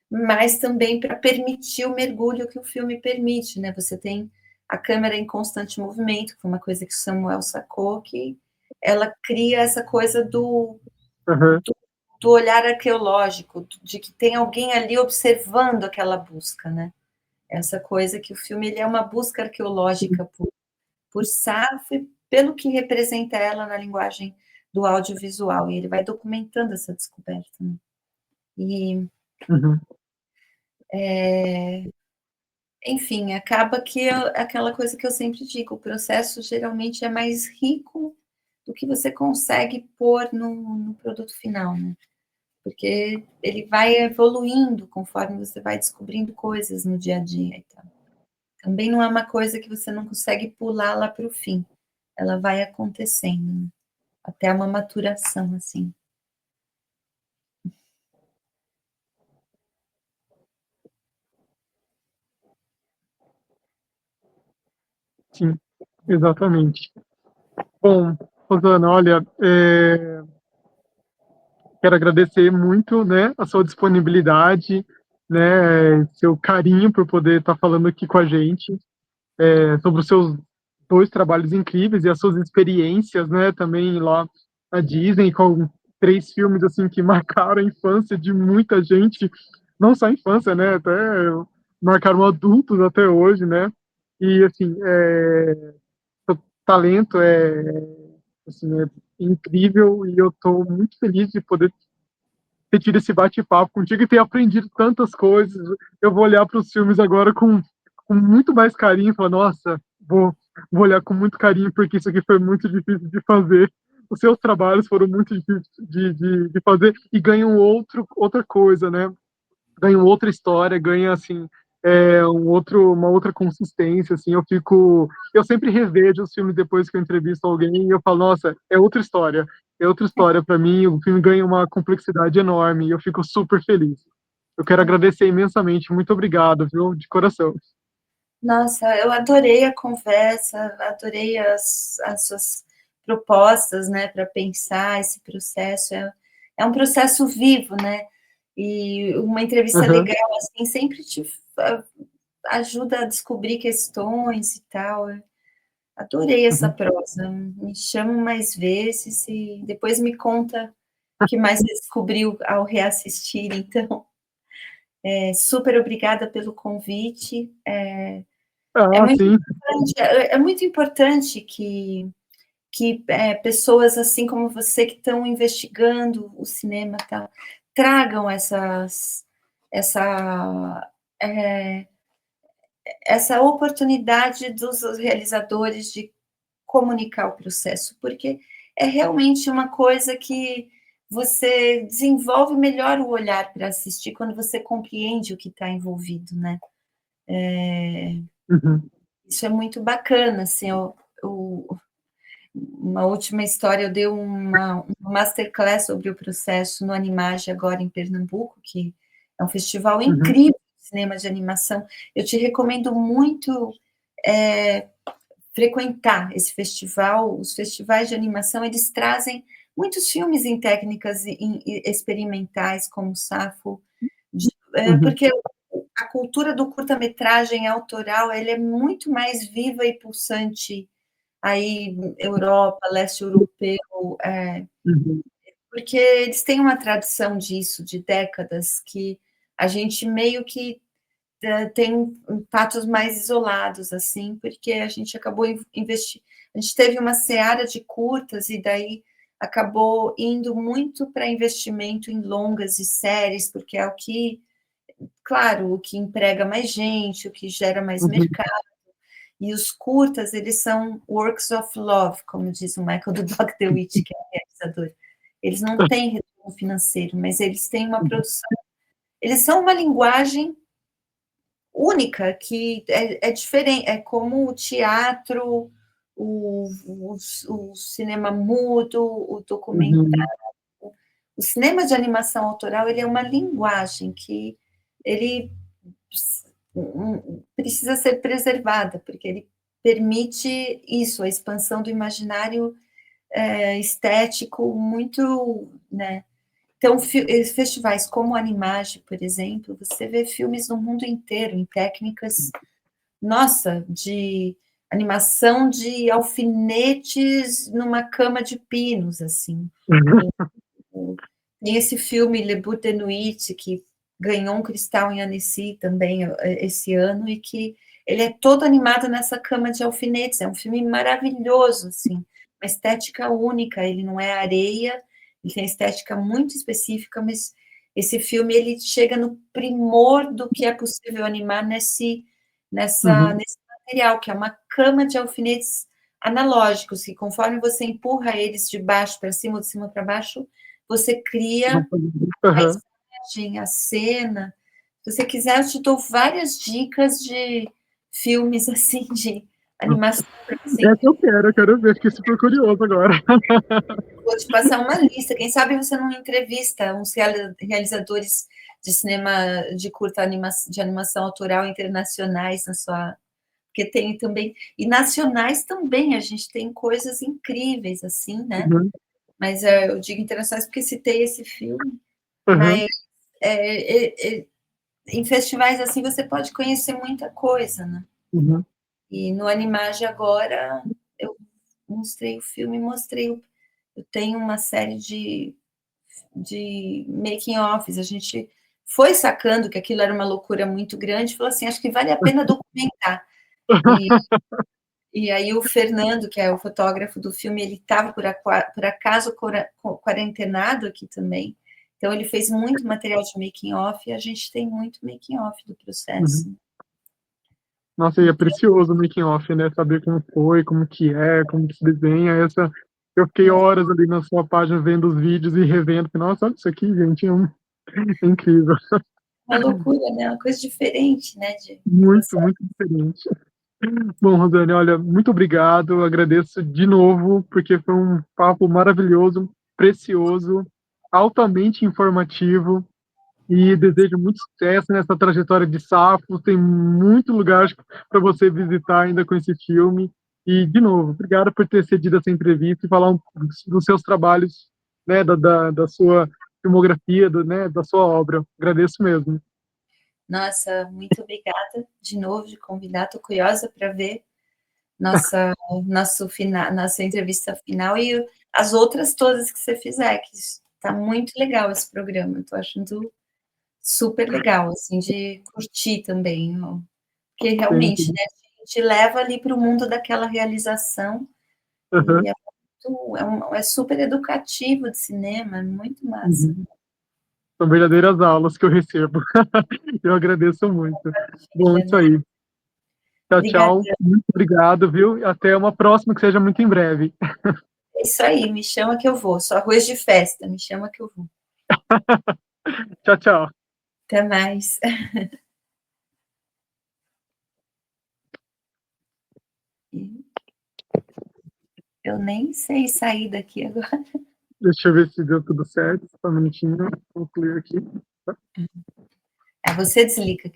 mas também para permitir o mergulho que o filme permite, né? Você tem a câmera em constante movimento, que foi uma coisa que o Samuel sacou, que ela cria essa coisa uhum, do olhar arqueológico, de que tem alguém ali observando aquela busca, né? Essa coisa que o filme ele é uma busca arqueológica por Safo e pelo que representa ela na linguagem do audiovisual, e ele vai documentando essa descoberta, né? E, uhum, enfim, acaba que aquela coisa que eu sempre digo, o processo geralmente é mais rico do que você consegue pôr no produto final, né? Porque ele vai evoluindo conforme você vai descobrindo coisas no dia a dia e tal. Também não é uma coisa que você não consegue pular lá para o fim. Ela vai acontecendo, né? Até uma maturação, assim. sim, exatamente. Bom, Rosana, olha, quero agradecer muito, né, a sua disponibilidade, né, seu carinho por poder estar falando aqui com a gente, sobre os seus dois trabalhos incríveis e as suas experiências, né, também lá na Disney, com três filmes assim que marcaram a infância de muita gente, não só a infância, né, até marcaram adultos até hoje, né, e assim, seu talento assim, é incrível e eu estou muito feliz de poder ter tido esse bate-papo contigo e ter aprendido tantas coisas. Eu vou olhar para os filmes agora com muito mais carinho e falar, nossa, vou olhar com muito carinho porque isso aqui foi muito difícil de fazer. Os seus trabalhos foram muito difíceis de fazer e ganham outra coisa, né? Ganha outra história, ganha assim uma outra consistência, assim. Eu sempre revejo os filmes depois que eu entrevisto alguém e eu falo, nossa, é outra história para mim. O filme ganha uma complexidade enorme e eu fico super feliz. Eu quero agradecer imensamente, muito obrigado, viu, de coração. Nossa, eu adorei a conversa, adorei as suas propostas, né, para pensar esse processo. É um processo vivo, né? E uma entrevista Uhum, legal, assim, sempre te ajuda a descobrir questões e tal. Eu adorei essa uhum. prosa. Me chama mais vezes e depois me conta o que mais você descobriu ao reassistir. Então, super obrigada pelo convite. É Ah, muito sim. importante, é muito importante que pessoas assim como você que estão investigando o cinema tal, tragam essa, é, essa oportunidade dos realizadores de comunicar o processo, porque é realmente uma coisa que você desenvolve melhor o olhar para assistir quando você compreende o que está envolvido, né? Uhum, Isso é muito bacana, assim, uma última história, eu dei uma masterclass sobre o processo no Animage agora em Pernambuco, que é um festival uhum, incrível de cinema de animação. Eu te recomendo muito frequentar esse festival. Os festivais de animação, eles trazem muitos filmes em técnicas experimentais, como o Safo, uhum, porque a cultura do curta-metragem autoral, ele é muito mais viva e pulsante aí, Europa, leste europeu, uhum, porque eles têm uma tradição disso, de décadas, que a gente meio que tem fatos mais isolados, assim, porque a gente acabou investindo. A gente teve uma seara de curtas e daí acabou indo muito para investimento em longas e séries, porque é o que, claro, o que emprega mais gente, o que gera mais Uhum. mercado. E os curtas, eles são works of love, como diz o Michael do Dog The Witch, que é o realizador. Eles não têm retorno financeiro, mas eles têm uma produção. Eles são uma linguagem única, que é diferente, é como o teatro, o cinema mudo, o documentário. Uhum. O cinema de animação autoral, ele é uma linguagem que ele precisa ser preservada, porque ele permite isso, a expansão do imaginário estético muito, né? Então, festivais como a Animage, por exemplo, você vê filmes no mundo inteiro, em técnicas, nossa, de animação de alfinetes numa cama de pinos, assim. Tem esse filme Le Bout de Nuit, que ganhou um Cristal em Annecy também esse ano, e que ele é todo animado nessa cama de alfinetes. É um filme maravilhoso, assim, uma estética única. Ele não é areia, ele tem estética muito específica, mas esse filme ele chega no primor do que é possível animar nesse material, que é uma cama de alfinetes analógicos, que conforme você empurra eles de baixo para cima ou de cima para baixo, você cria a Uhum. imagem, a cena. Se você quiser, eu te dou várias dicas de filmes, assim, de animação para você. É que eu quero ver, fiquei super curioso agora. Vou te passar uma lista. Quem sabe você não entrevista uns realizadores de cinema de curta de animação autoral internacionais na sua. Porque tem também. E nacionais também, a gente tem coisas incríveis, assim, né? Uhum. Mas eu digo internacionais porque citei esse filme. Uhum. Mas em festivais assim você pode conhecer muita coisa, né? Uhum. E no Animage agora eu mostrei o filme, eu tenho uma série de making offs. A gente foi sacando que aquilo era uma loucura muito grande, falou assim, acho que vale a pena documentar. E aí o Fernando, que é o fotógrafo do filme, ele estava por acaso quarentenado aqui também. Então ele fez muito material de making off e a gente tem muito making off do Uhum. processo. Nossa, e é precioso o making off, né? Saber como foi, como que é, como que se desenha. Eu fiquei horas ali na sua página vendo os vídeos e revendo. Nossa, olha isso aqui, gente, é incrível. Uma loucura, né? Uma coisa diferente, né? De Muito, você. muito diferente. Bom, Rosane, olha, muito obrigado. Agradeço de novo, porque foi um papo maravilhoso, precioso, altamente informativo. E desejo muito sucesso nessa trajetória de Safos. Tem muito lugar para você visitar ainda com esse filme. E, de novo, obrigado por ter cedido essa entrevista e falar dos seus trabalhos, né, da sua filmografia, né, da sua obra. Agradeço mesmo. Nossa, muito obrigada de novo de convidar. Estou curiosa para ver nossa entrevista final e as outras todas que você fizer, que está muito legal esse programa. Estou achando super legal, assim, de curtir também, ó. Porque realmente, Sempre. né, te leva ali para o mundo daquela realização Uhum, e é super educativo de cinema, é muito massa. uhum. São verdadeiras aulas que eu recebo. Eu agradeço muito. Bom, isso aí. Tchau, Obrigada. tchau. Muito obrigado, viu? E até uma próxima, que seja muito em breve. É isso aí, me chama que eu vou. Só arroz de festa, me chama que eu vou. Tchau, tchau. Até mais. Eu nem sei sair daqui agora. Deixa eu ver se deu tudo certo. Só um minutinho. Concluir aqui. Você desliga que eu